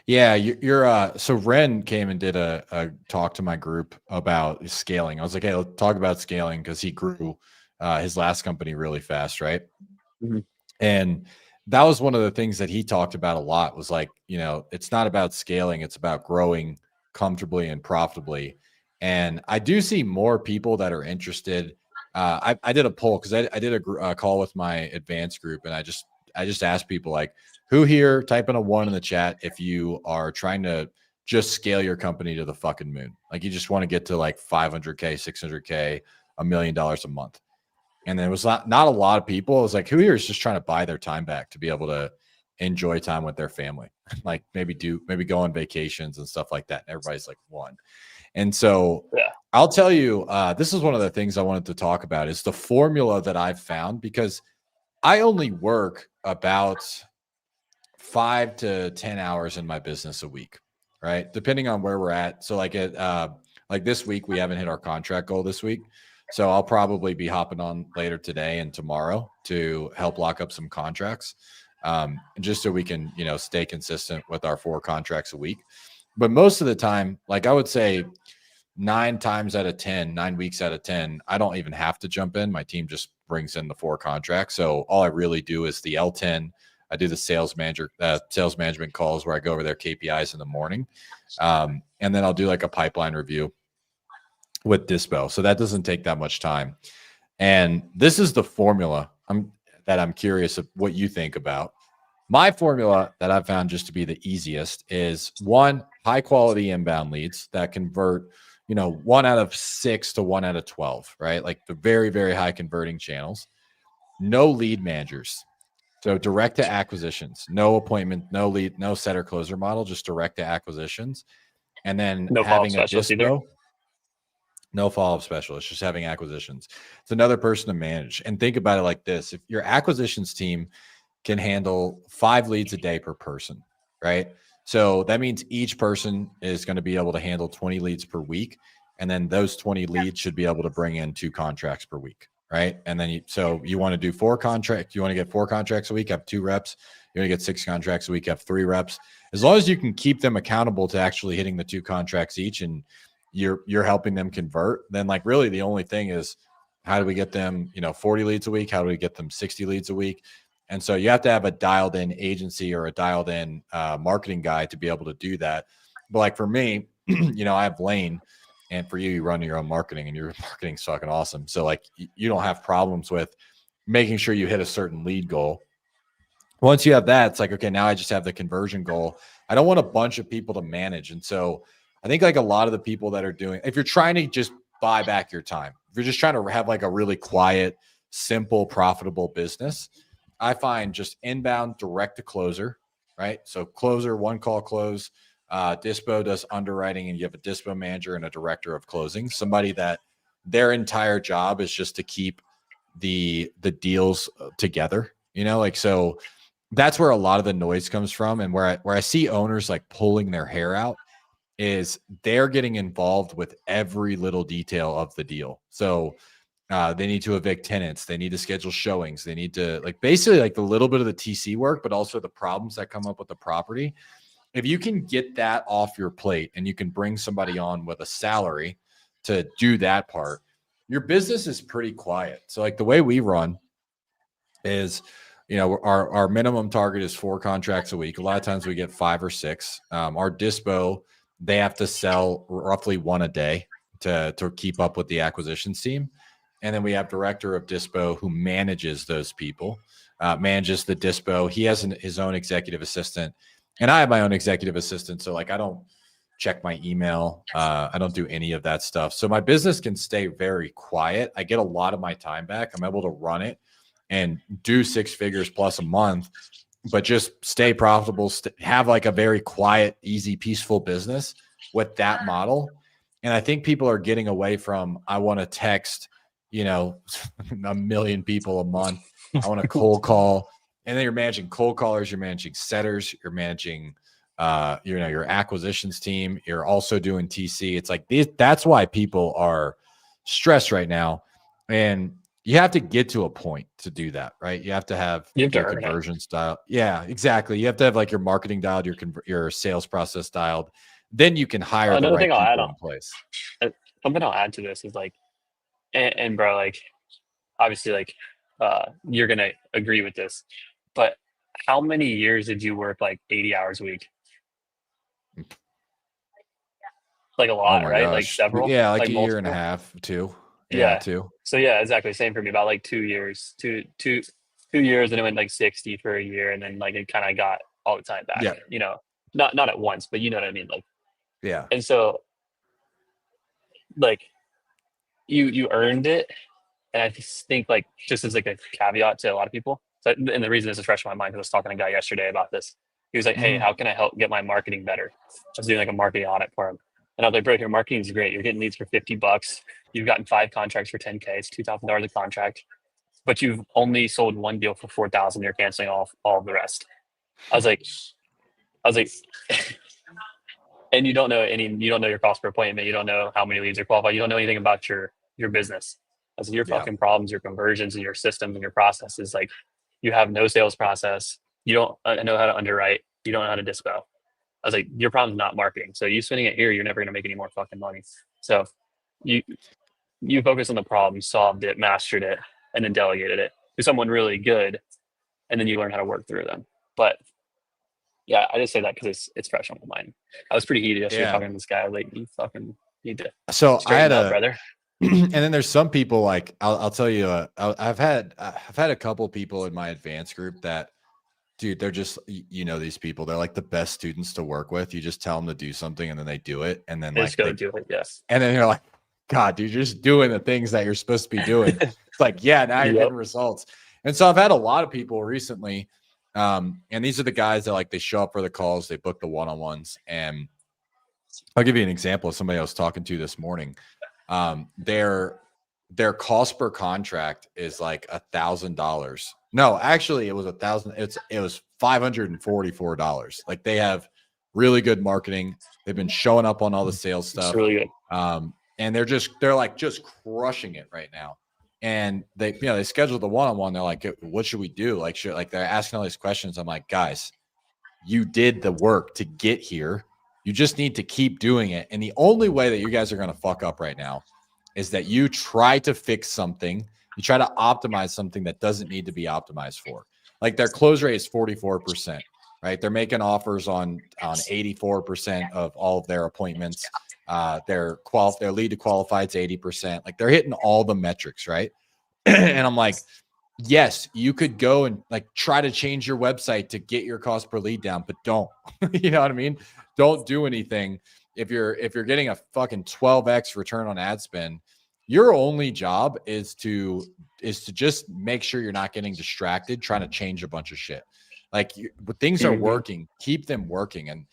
Yeah, you're so Ren came and did a talk to my group about scaling. I was like, hey, let's talk about scaling because he grew his last company really fast, right? Mhm. And that was one of the things that he talked about a lot was like, it's not about scaling, it's about growing comfortably and profitably. And I do see more people that are interested. I did a poll because I did a call with my advanced group, and I just asked people like, who here, type in a one in the chat if you are trying to just scale your company to the fucking moon. Like you just want to get to like 500K, 600K, $1 million a month. And there was not a lot of people. It was like, who here is just trying to buy their time back to be able to enjoy time with their family, like maybe go on vacations and stuff like that. And everybody's like one. And so Yeah. I'll tell you, this is one of the things I wanted to talk about is the formula that I've found because I only work about 5 to 10 hours in my business a week, right? Depending on where we're at. So like this week, we haven't hit our contract goal this week. So I'll probably be hopping on later today and tomorrow to help lock up some contracts, just so we can, stay consistent with our 4 contracts a week. But most of the time, like I would say 9 weeks out of 10, I don't even have to jump in. My team just brings in the 4 contracts. So all I really do is the L10. I do the sales management calls where I go over their KPIs in the morning. And then I'll do like a pipeline review with Dispo. So that doesn't take that much time. And this is the formula that I'm curious of what you think about. My formula that I've found just to be the easiest is 1, high quality inbound leads that convert, 1 out of 6 to 1 out of 12, right? Like the very, very high converting channels. No lead managers. So direct to acquisitions, no appointment, no lead, no setter closer model, just direct to acquisitions. And then No follow-up having a specialist either. dispo, no follow-up specialist, just having acquisitions. It's another person to manage. And think about it like this. If your acquisitions team can handle 5 leads a day per person, right? So that means each person is going to be able to handle 20 leads per week. And then those 20 leads should be able to bring in 2 contracts per week, right? And then you want to do 4 contracts. You want to get 4 contracts a week, have 2 reps. You want to get 6 contracts a week, have 3 reps. As long as you can keep them accountable to actually hitting the 2 contracts each, and you're helping them convert, then like really the only thing is, how do we get them, 40 leads a week? How do we get them 60 leads a week? And so you have to have a dialed in agency or a dialed in marketing guy to be able to do that. But like for me, I have Lane, and for you, you run your own marketing, and your marketing's fucking awesome. So like you don't have problems with making sure you hit a certain lead goal. Once you have that, it's like, okay, now I just have the conversion goal. I don't want a bunch of people to manage. And so I think like a lot of the people that are doing, if you're trying to just buy back your time, if you're just trying to have like a really quiet, simple, profitable business, I find just inbound direct to closer, right? So closer, 1 call close. Dispo does underwriting, and you have a Dispo manager and a director of closing, somebody that their entire job is just to keep the deals together, like, so that's where a lot of the noise comes from. And where I see owners like pulling their hair out is they're getting involved with every little detail of the deal. So they need to evict tenants. They need to schedule showings. They need to basically the little bit of the TC work, but also the problems that come up with the property. If you can get that off your plate and you can bring somebody on with a salary to do that part, your business is pretty quiet. So like the way we run is, our minimum target is 4 contracts a week. A lot of times we get 5 or 6. Our dispo, they have to sell roughly 1 a day to keep up with the acquisitions team. And then we have director of dispo who manages those people, manages the dispo. He has his own executive assistant, and I have my own executive assistant. So like I don't check my email. I don't do any of that stuff. So my business can stay very quiet. I get a lot of my time back. I'm able to run it and do 6 figures plus a month, but just stay profitable, have like a very quiet, easy, peaceful business with that model. And I think people are getting away from, I want to text, a million people a month. I want to cold call. And then you're managing cold callers, you're managing setters, you're managing, your acquisitions team. You're also doing TC. It's like that's why people are stressed right now. And you have to get to a point to do that, right? You have to have your conversion style. Yeah, exactly. You have to have like your marketing dialed, your sales process dialed. Then you can hire the right people in place. Something I'll add to this is like, and bro, like obviously like you're gonna agree with this, but how many years did you work like 80 hours a week? Like a lot, right? Gosh. Like several, yeah, like a multiple. year and a half, 2. Yeah. 2. So yeah, exactly. Same for me. About like 2 years, 2 years, and it went like 60 for a year, and then like it kind of got all the time back. Yeah. Not at once, but you know what I mean. Like, yeah. And so like you earned it, and I just think like just as like a caveat to a lot of people. So, and the reason this is fresh in my mind because I was talking to a guy yesterday about this. He was like, "Hey, how can I help get my marketing better?" I was doing like a marketing audit for him, and I was like, "Bro, your marketing is great. You're getting leads for $50. You've gotten 5 contracts for 10K. It's $2,000 a contract, but you've only sold 1 deal for 4,000. You're canceling all of the rest. I was like, I was like, and you don't know your cost per appointment. You don't know how many leads are qualified. You don't know anything about your business. I was like, your Yeah. fucking problems, your conversions, and your systems and your processes. Like, you have no sales process. You don't know how to underwrite. You don't know how to dispo. I was like, your problem's not marketing. So you spending it here, you're never gonna make any more fucking money. So you you focus on the problem, solved it, mastered it, and then delegated it to someone really good, and then you learn how to work through them. But yeah, I just say that because it's fresh on my mind. I was pretty heated yesterday Yeah. talking to this guy. Like, you fucking need to So I had straighten up, brother. and then there's some people like I'll tell you, I've had a couple people in my advanced group that, dude, they're just these people, they're like the best students to work with. You just tell them to do something and then they do it, and then They just like go do it. Yes. and then you're like, God, dude, you're just doing the things that you're supposed to be doing. It's like, yeah, now you're Yep. getting results. And so I've had a lot of people recently, and these are the guys that like they show up for the calls, they book the one-on-ones, and I'll give you an example of somebody I was talking to this morning. Their cost per contract is like $1,000. No, actually, it was $1,000. It was $544. Like they have really good marketing. They've been showing up on all the sales It's stuff, really good. and they're like just crushing it right now. And they scheduled the one-on-one. They're like, what should we do? Like they're asking all these questions. I'm like, guys, you did the work to get here. You just need to keep doing it. And the only way that you guys are going to fuck up right now is that you try to fix something. You try to optimize something that doesn't need to be optimized for. Like their close rate is 44%, right? They're making offers on 84% of all of their appointments. Their lead to qualified is 80%. Like they're hitting all the metrics, right? And I'm like, yes, you could go and like try to change your website to get your cost per lead down, but don't. You know what I mean? Don't do anything. If you're getting a fucking 12x return on ad spend, your only job is to just make sure you're not getting distracted trying to change a bunch of shit. Like but things are working, keep them working. And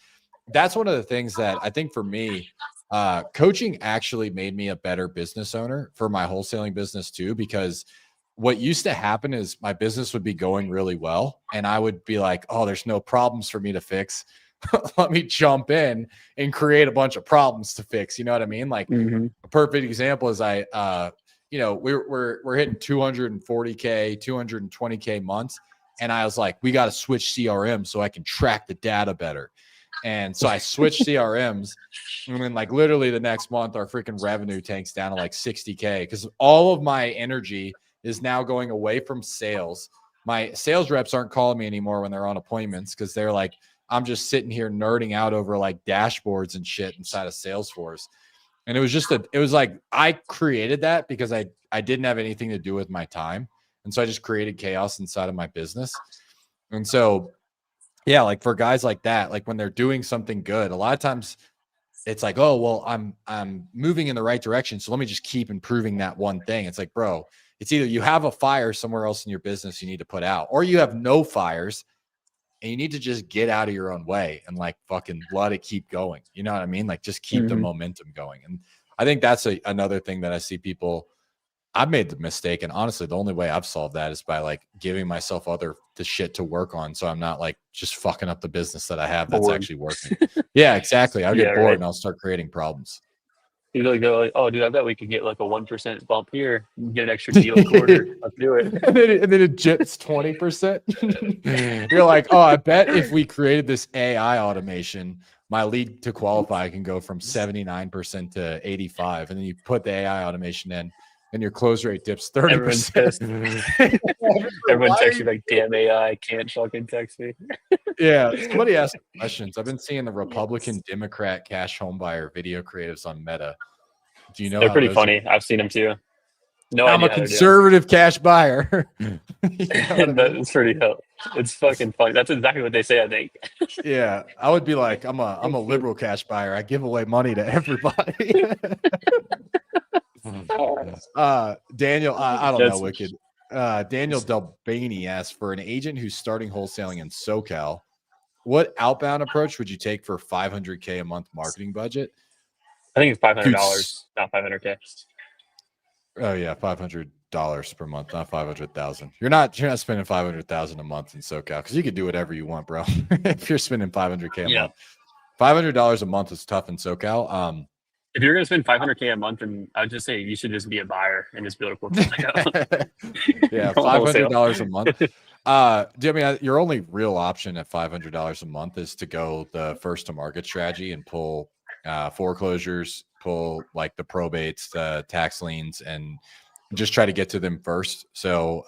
that's one of the things that I think for me, coaching actually made me a better business owner for my wholesaling business too, because what used to happen is my business would be going really well and I would be like, oh, there's no problems for me to fix. Let me jump in and create a bunch of problems to fix. You know what I mean? Like a perfect example is we're hitting 240K, 220K months. And I was like, we got to switch CRM so I can track the data better. And so I switched CRMs, and then like literally the next month, our freaking revenue tanks down to like 60K because all of my energy is now going away from sales. My sales reps aren't calling me anymore when they're on appointments because they're like, I'm just sitting here nerding out over like dashboards and shit inside of Salesforce. And it was like I created that because I didn't have anything to do with my time. And so I just created chaos inside of my business. And so yeah, like for guys like that, like when they're doing something good, a lot of times it's like, oh, well, I'm moving in the right direction. So let me just keep improving that one thing. It's like, bro, it's either you have a fire somewhere else in your business you need to put out, or you have no fires and you need to just get out of your own way and like fucking let it keep going. You know what I mean? Like just keep the momentum going. And I think that's another thing that I see people. I've made the mistake, and honestly, the only way I've solved that is by like giving myself the shit to work on, so I'm not like just fucking up the business that I have that's actually working. Yeah, exactly. I'll get bored and I'll start creating problems. You really go like, oh, dude, I bet we could get like a 1% bump here, get an extra deal a quarter. Let's do it. and then it jets 20%. You're like, oh, I bet if we created this AI automation, my lead to qualify can go from 79% to 85. And then you put the AI automation in, and your close rate dips 30%. Everyone's pissed. Everyone texts you like, damn AI can't fucking text me. Yeah. Somebody asked questions. I've been seeing the Republican Democrat cash home buyer video creatives on Meta. Do you know They're how pretty those funny. I've seen them too. No I'm idea a how they're doing. conservative cash buyer. You know what I mean? It's pretty cool. It's fucking funny. That's exactly what they say, I think. Yeah. I would be like, I'm a liberal cash buyer. I give away money to everybody. Daniel, I don't know, Wicked. Daniel Delbaney asked, for an agent who's starting wholesaling in SoCal, what outbound approach would you take for $500K a month marketing budget? I think it's $500, not $500K. Oh yeah, 500. per month, not 500,000. You're not spending 500,000 a month in SoCal because you could do whatever you want, bro. If you're spending 500K a Yeah. month, $500 a month is tough in SoCal. If you're gonna spend 500K a month, then I would just say you should just be a buyer and just build a portfolio. Yeah, Don't wholesale. $500 a month. Your only real option at $500 a month is to go the first to market strategy and pull foreclosures, pull like the probates, the tax liens, and just try to get to them first. So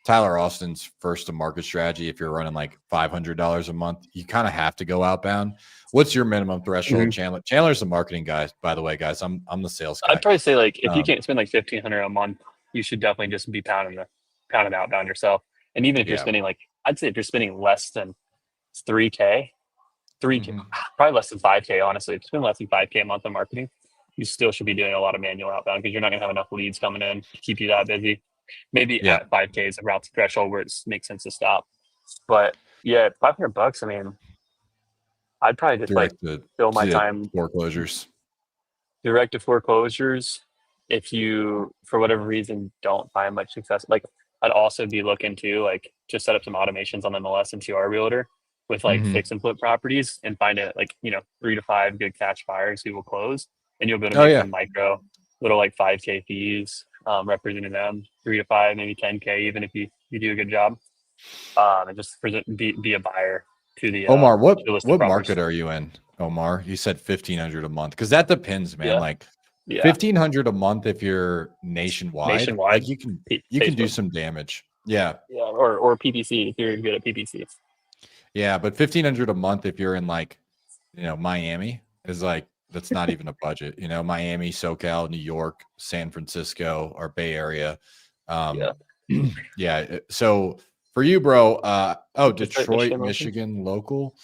Tyler Austin's first to market strategy, if you're running like $500 a month, you kind of have to go outbound. What's your minimum threshold, Chandler? Chandler's the marketing guy, by the way, guys. I'm the sales guy. I'd probably say like if you can't spend like 1,500 a month, you should definitely just be pounding outbound yourself. And even if you're spending like, I'd say if you're spending less than 3K, probably less than 5K, honestly. If you spend less than 5K a month on marketing, you still should be doing a lot of manual outbound because you're not going to have enough leads coming in to keep you that busy. Maybe at 5K is around the threshold where it makes sense to stop. But yeah, $500. I mean, I'd probably just like fill my time foreclosures. Direct to foreclosures. If you, for whatever reason, don't find much success, like I'd also be looking to like just set up some automations on MLS and TR Realtor with like fix and flip properties and find it like 3 to 5 good cash buyers who will close, and you'll be able to make some micro little like 5K fees representing them, 3 to 5, maybe 10K even if you do a good job, and just be a buyer to the Omar. What market are you in, Omar? You said 1,500 a month because that depends, man. Like 1,500 a month if you're nationwide, like you can do some damage. Yeah, or PPC if you're good at PPC. Yeah, but 1,500 a month if you're in like Miami is like that's not even a budget. Miami, SoCal, New York, San Francisco, or Bay Area. Yeah. So for you, bro, Detroit, Michigan, local.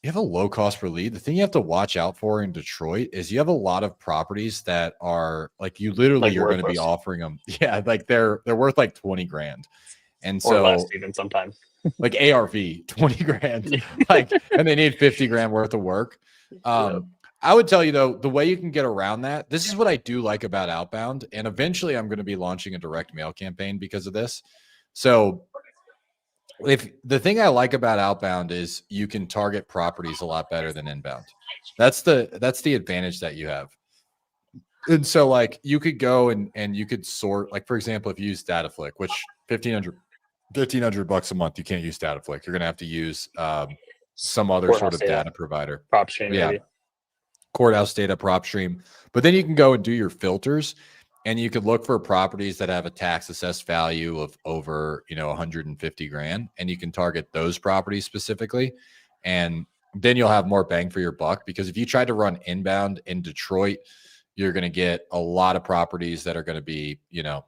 You have a low cost per lead. The thing you have to watch out for in Detroit is you have a lot of properties that are like you literally are going to be offering them. Yeah, like they're worth like 20 grand. And so less even sometimes. Like ARV, 20 grand. Like, and they need 50 grand worth of work. I would tell you though, the way you can get around that, this is what I do like about outbound. And eventually I'm going to be launching a direct mail campaign because of this. So if the thing I like about outbound is you can target properties a lot better than inbound. That's the advantage that you have. And so like you could go and you could sort, like, for example, if you use DataFlick, which $1,500 a month, you can't use DataFlick. You're going to have to use some other sort of data provider. PropStream, maybe. Courthouse data, PropStream. But then you can go and do your filters, and you could look for properties that have a tax assessed value of over 150 grand, and you can target those properties specifically, and then you'll have more bang for your buck. Because if you try to run inbound in Detroit, you're going to get a lot of properties that are going to be they're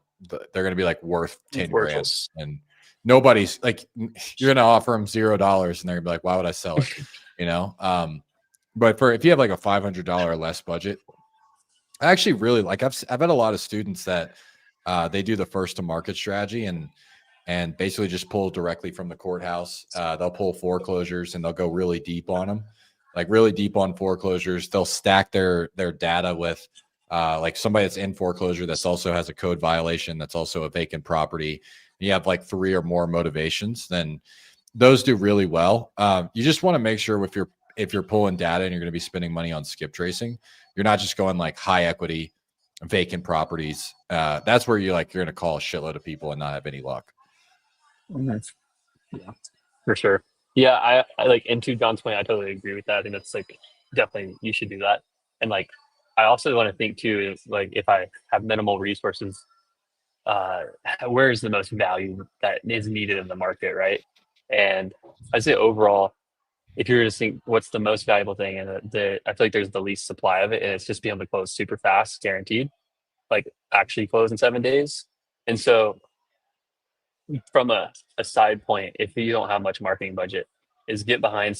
going to be like worth 10 grand, and nobody's like, you're going to offer them $0 and they're gonna be like, why would I sell it? But if you have like a $500 less budget, I actually really like, I've had a lot of students that they do the first to market strategy and basically just pull directly from the courthouse. They'll pull foreclosures and they'll go really deep on them, like really deep on foreclosures. They'll stack their data with like somebody that's in foreclosure that's also has a code violation, that's also a vacant property. You have like 3 or more motivations, then those do really well. You just want to make sure if you're pulling data and you're going to be spending money on skip tracing, you're not just going like high equity vacant properties. That's where you're going to call a shitload of people and not have any luck. Yeah, for sure. Yeah, I like, into John's point, I totally agree with that. I think that's like definitely you should do that. And like I also want to think too is like, if I have minimal resources, where is the most value that is needed in the market, right? And I'd say overall, if you're just think what's the most valuable thing, and I feel like there's the least supply of it, and it's just being able to close super fast, guaranteed, like actually close in 7 days. And so from a side point, if you don't have much marketing budget, is get with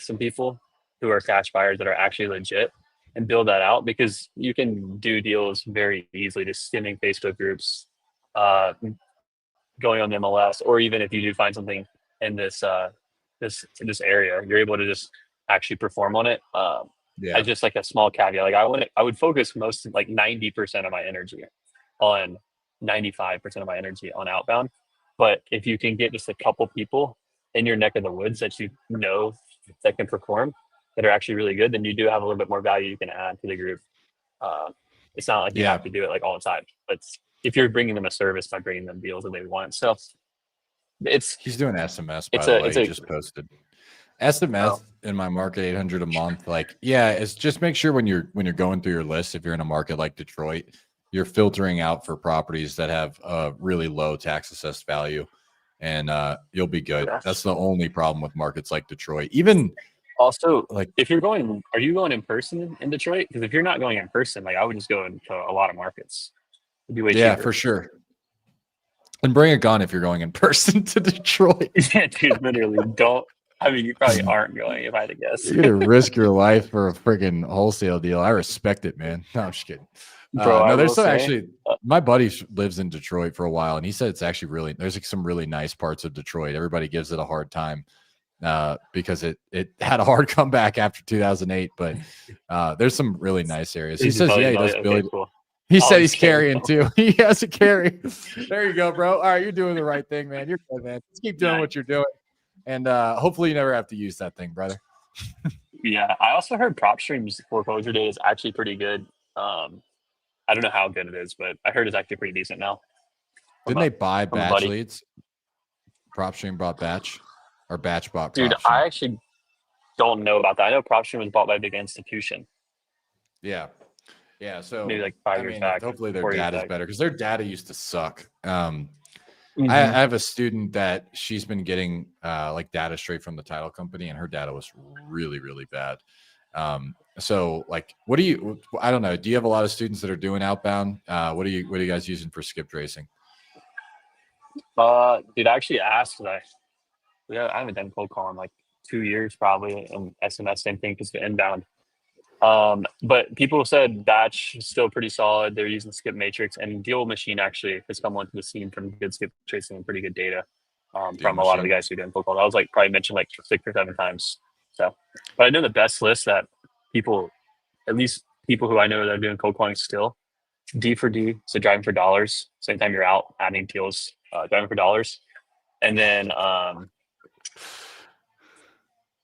some people who are cash buyers that are actually legit and build that out, because you can do deals very easily just skimming Facebook groups, going on the MLS, or even if you do find something in this area, you're able to just actually perform on it. I just like a small caveat, like I would focus most, like 90% of my energy on 95% of my energy on outbound. But if you can get just a couple people in your neck of the woods that you know that can perform, that are actually really good, then you do have a little bit more value you can add to the group. It's not like you Yeah, have to do it like all the time, but if you're bringing them a service by bringing them deals that they want, so it's he's doing SMS, by it's the a way. it's He a just posted oh, SMS in my market 800 a month. Like, yeah, it's just make sure when you're going through your list, if you're in a market like Detroit, you're filtering out for properties that have a really low tax assessed value, and you'll be good. yeah. That's the only problem with markets like Detroit. Even Also, like, if you're going, are you going in person in Detroit? Because if you're not going in person, like I would just go into a lot of markets. It'd be way yeah, cheaper. for sure. And bring a gun if you're going in person to Detroit. Yeah, dude, literally don't. I mean, you probably aren't going if I had to guess. You're gonna risk your life for a freaking wholesale deal. I respect it, man. No, I'm just kidding. Bro, I No, there's will some say, actually. My buddy lives in Detroit for a while, and he said it's actually really there's like some really nice parts of Detroit. Everybody gives it a hard time because it had a hard comeback after 2008, but there's some really nice areas. He is your says, yeah, buddy? he does Okay, Billy. cool. He I said was he's kidding. carrying too. He has a carry. There you go, bro. All right, you're doing the right thing, man. You're good, man. Just keep doing Yeah, what you're doing, and hopefully you never have to use that thing, brother. yeah. I also heard PropStream's foreclosure data is actually pretty good. I don't know how good it is, but I heard it's actually pretty decent now. Didn't they buy From a batch buddy. leads? PropStream bought batch, or batch bought Dude, PropStream. I actually don't know about that. I know PropStream was bought by a big institution. Yeah. Yeah. So Maybe like 5 years back, hopefully their 4 years data is back. better because their data used to suck. Mhm. I have a student that she's been getting like data straight from the title company, and her data was really, really bad. So like, what do you? I don't know. Do you have a lot of students that are doing outbound? What are you guys using for skip tracing? Dude, I actually asked. I haven't done cold call in like 2 years probably, and SMS same thing because of inbound. But people said batch is still pretty solid. They're using skip matrix, and deal machine actually has come onto the scene from good skip tracing and pretty good data Deal from a lot of the Machine. guys who did cold call. I was like probably mentioned like 6 or 7 times. So, but I know the best list that people, at least people who I know that are doing cold calling still, D for D, so driving for dollars. Same time you're out adding deals, driving for dollars, and then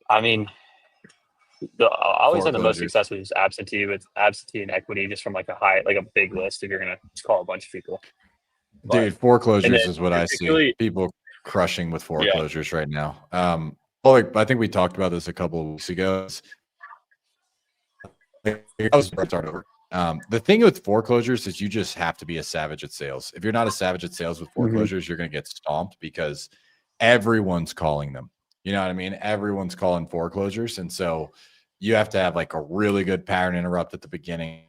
I mean, I always had the most Foreclosures. success with just absentee and equity, just from like a big list. If you're gonna call a bunch of people, but Dude, foreclosures then is what I see. particularly, People crushing with yeah, foreclosures right now. Well, like, I think we talked about this a couple of weeks ago. Start over. The thing with foreclosures is you just have to be a savage at sales. If you're not a savage at sales with foreclosures, you're going to get stomped because everyone's calling them. You know what I mean? Everyone's calling foreclosures. And so you have to have like a really good pattern interrupt at the beginning,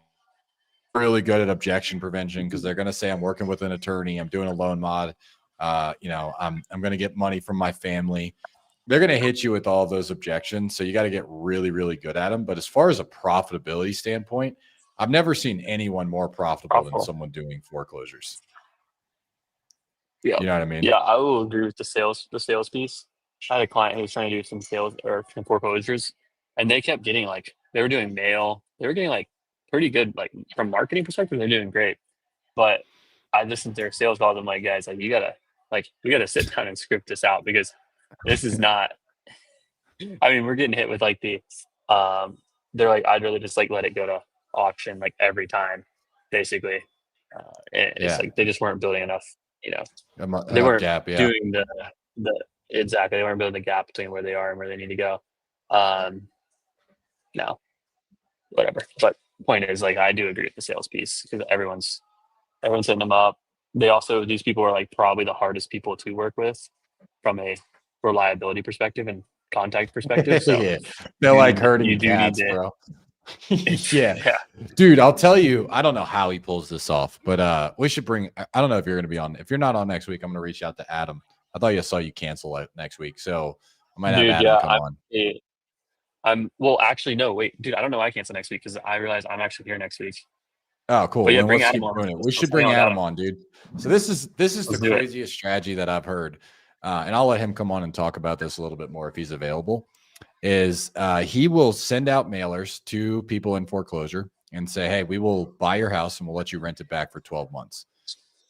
really good at objection prevention because they're going to say, I'm working with an attorney, I'm doing a loan mod. I'm going to get money from my family. They're going to hit you with all those objections. So you got to get really, really good at them. But as far as a profitability standpoint, I've never seen anyone more profitable than profitable. someone doing foreclosures. Yeah, You know what I mean? yeah, I will agree with the sales piece. I had a client who was trying to do some sales or some foreclosures, and they kept getting like they were doing mail. They were getting like pretty good, like from marketing perspective, they're doing great. But I listened to their sales calls. I'm like, guys, like we gotta sit down and script this out because this is not. I mean, we're getting hit with like they're like, I'd really just like let it go to auction like every time, basically. And it's Yeah. like they just weren't building enough, you know, they Enough weren't gap. Yeah. doing the exactly. They weren't building the gap between where they are and where they need to go. Um, no, whatever. But point is, like, I do agree with the sales piece because everyone's hitting them up. These people are like probably the hardest people to work with from a reliability perspective and contact perspective. So Yeah. They're like herding you do need cats, to. bro. Yeah. Yeah, Dude, I'll tell you, I don't know how he pulls this off, but we should bring I don't know if you're gonna be on. If you're not on next week, I'm gonna reach out to Adam. I thought you saw you cancel it next week. So I might have dude. Adam Yeah, come on. I'm. Well, actually, no. Wait, dude. I don't know why I cancel next week because I realize I'm actually here next week. Oh, But cool. yeah, Then bring let's Adam keep on. doing it. We Let's should hang bring out with Adam on, dude. So this is the Let's do it. craziest strategy that I've heard. And I'll let him come on and talk about this a little bit more if he's available. Is he will send out mailers to people in foreclosure and say, hey, we will buy your house and we'll let you rent it back for 12 months.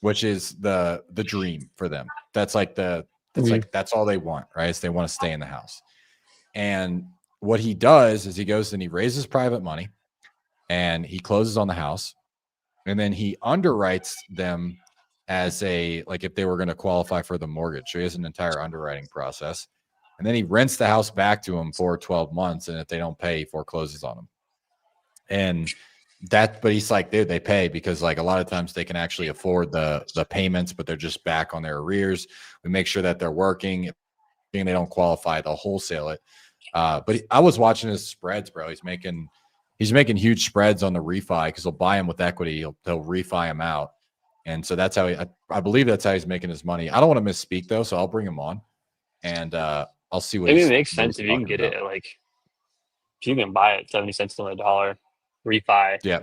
which is the dream for them. That's like that's all they want, right? Is they want to stay in the house. And what he does is he goes and he raises private money and he closes on the house, and then he underwrites them as like if they were going to qualify for the mortgage. So he has an entire underwriting process. And then he rents the house back to them for 12 months. And if they don't pay, he forecloses on them. And but he's like, dude, they pay because like a lot of times they can actually afford the payments, but they're just back on their arrears. We make sure that they're working. If they don't qualify, they'll wholesale it. But I was watching his spreads, bro. He's making huge spreads on the refi because he'll buy them with equity. They'll refi them out. And so that's how I believe that's how he's making his money. I don't want to misspeak though, so I'll bring him on and I'll see what Maybe it makes sense if you can get it at like, if you can buy it 70 cents on the dollar, refi, yeah,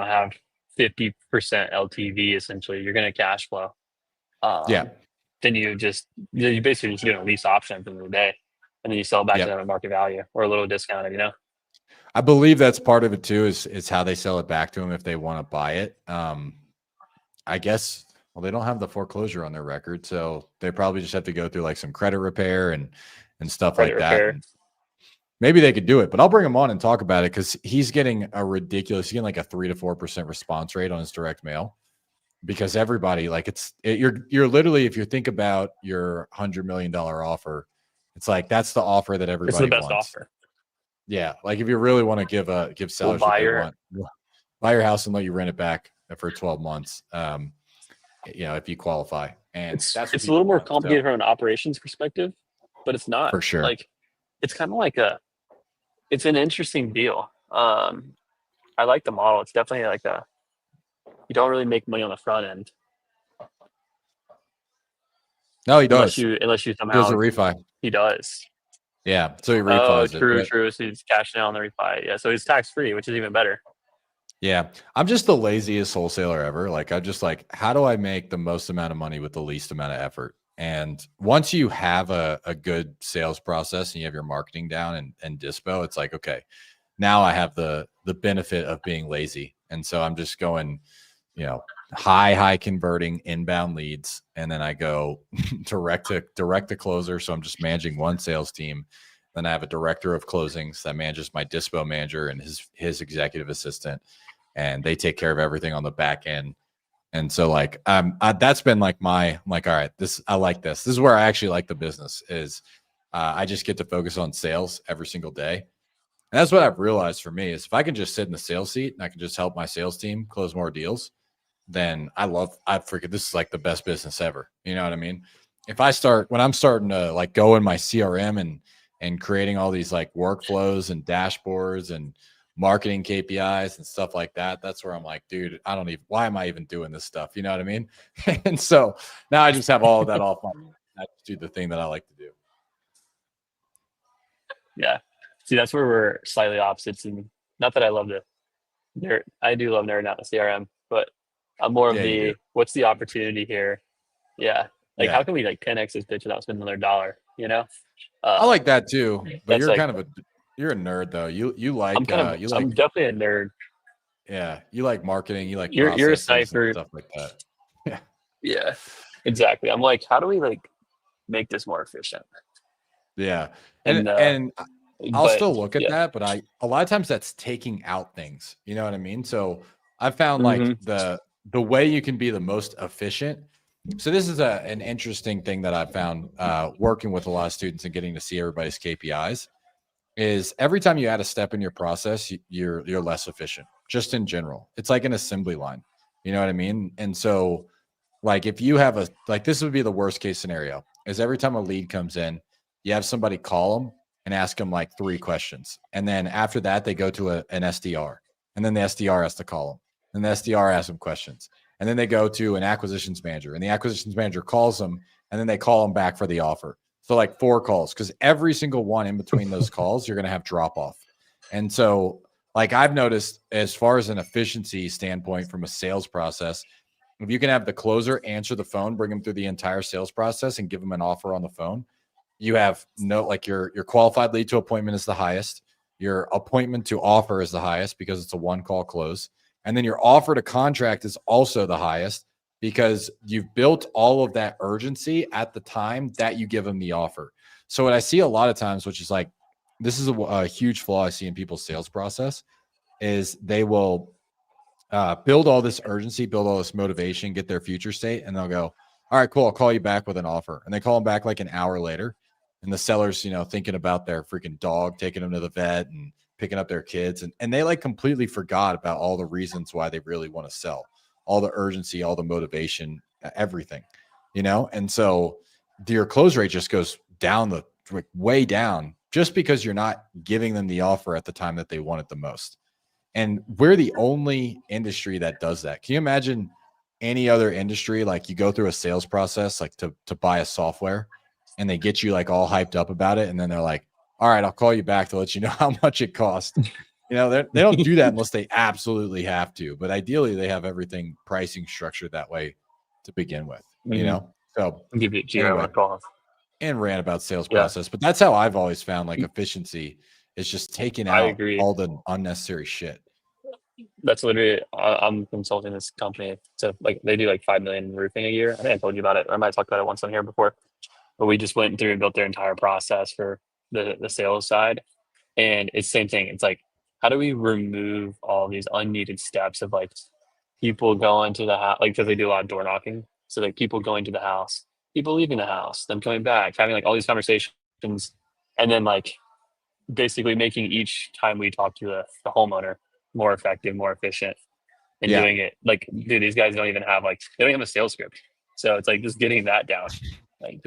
have 50% LTV essentially, you're going to cash flow. Then you basically just get a lease option at the end of the day, and then you sell it back to them at market value or a little discounted, I believe that's part of it too, is how they sell it back to them if they want to buy it. I guess, well, they don't have the foreclosure on their record, so they probably just have to go through like some credit repair and stuff like that. And maybe they could do it, but I'll bring him on and talk about it because he's getting like a 3 to 4% response rate on his direct mail. Because everybody, like you're literally, if you think about your $100 million offer, it's like that's the offer that everybody wants. It's the best offer. Yeah, like if you really want to give sellers what they want, buy your house and let you rent it back for 12 months. If you qualify, and it's a little more complicated from an operations perspective, but it's not for sure. Like it's kind of like it's an interesting deal. I like the model. It's definitely like you don't really make money on the front end. No, he does. Unless you somehow does a refi. He does. Yeah, so he refis it. True. So he's cashing out on the refi. Yeah, so he's tax free, which is even better. Yeah, I'm just the laziest wholesaler ever. Like, I just like, how do I make the most amount of money with the least amount of effort? And once you have a good sales process and you have your marketing down and dispo, it's like, okay, now I have the benefit of being lazy. And so I'm just going, high converting inbound leads. And then I go direct to closer. So I'm just managing one sales team. Then I have a director of closings that manages my dispo manager and his executive assistant. And they take care of everything on the back end. And so like, that's been like all right, I like this. This is where I actually like the business is I just get to focus on sales every single day. And that's what I've realized for me is if I can just sit in the sales seat and I can just help my sales team close more deals, then this is like the best business ever. You know what I mean? When I'm starting to like go in my CRM and creating all these like workflows and dashboards and marketing KPIs and stuff like that, that's where I'm like, dude, why am I even doing this stuff? You know what I mean? And so now I just have all of that off I just do the thing that I like to do. Yeah. See, that's where we're slightly opposites. And not that I love I do love nerding out the CRM, but I'm more of what's the opportunity here? Yeah. Like, how can we like 10x this bitch without spending another dollar? I like that too, but you're kind of you're a nerd though. You like, I'm definitely a nerd. Yeah. You like marketing. You like, you're a cipher, stuff like that. Yeah. Yeah, exactly. I'm like, how do we like make this more efficient? Yeah. And I'll still look at that, but a lot of times that's taking out things, you know what I mean? So I've found like the way you can be the most efficient. So this is an interesting thing that I've found working with a lot of students and getting to see everybody's KPIs is every time you add a step in your process, you're less efficient just in general. It's like an assembly line, you know what I mean? And so like if you have this would be the worst case scenario is every time a lead comes in, you have somebody call them and ask them like 3 questions. And then after that, they go to an SDR and then the SDR has to call them and the SDR asks them questions. And then they go to an acquisitions manager and the acquisitions manager calls them and then they call them back for the offer. So like 4 calls, because every single one in between those calls, you're going to have drop off. And so like I've noticed as far as an efficiency standpoint from a sales process, if you can have the closer answer the phone, bring them through the entire sales process and give them an offer on the phone, you have your qualified lead to appointment is the highest. Your appointment to offer is the highest because it's a 1-call close. And then your offer to contract is also the highest because you've built all of that urgency at the time that you give them the offer. So what I see a lot of times, which is like, this is a huge flaw I see in people's sales process, is they will build all this urgency, build all this motivation, get their future state, and they'll go, all right, cool, I'll call you back with an offer. And they call them back like an hour later. And the seller's, thinking about their freaking dog, taking them to the vet and picking up their kids. And they like completely forgot about all the reasons why they really want to sell, all the urgency, all the motivation, everything, And so your close rate just goes down way down just because you're not giving them the offer at the time that they want it the most. And we're the only industry that does that. Can you imagine any other industry? Like you go through a sales process, like to buy a software, and they get you like all hyped up about it. And then they're like, all right, I'll call you back to let you know how much it costs. They don't do that unless they absolutely have to. But ideally, they have everything pricing structured that way to begin with, So Give it to anyway, call. And ran about sales process. But that's how I've always found like efficiency is just taking out all the unnecessary shit. That's literally, I'm consulting this company to like, they do like 5 million roofing a year. I think I told you about it, or I might have talked about it once on here before, but we just went through and built their entire process for the sales side. And it's the same thing. It's like, how do we remove all these unneeded steps of like people going to the house, like, cause they do a lot of door knocking. So like people going to the house, people leaving the house, them coming back, having like all these conversations, and then like basically making each time we talk to the homeowner more effective, more efficient, and doing it like, dude, these guys don't even have like, they don't have a sales script. So it's like just getting that down. Like,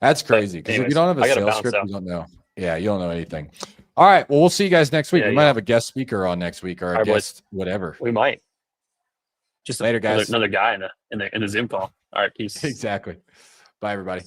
that's crazy. Because if you don't have a sales script, you don't know. Yeah, you don't know anything. All right. Well, we'll see you guys next week. We might have a guest speaker on next week or a guest, whatever. We might. Just later, guys. Another guy in the Zoom call. All right, peace. Exactly. Bye, everybody.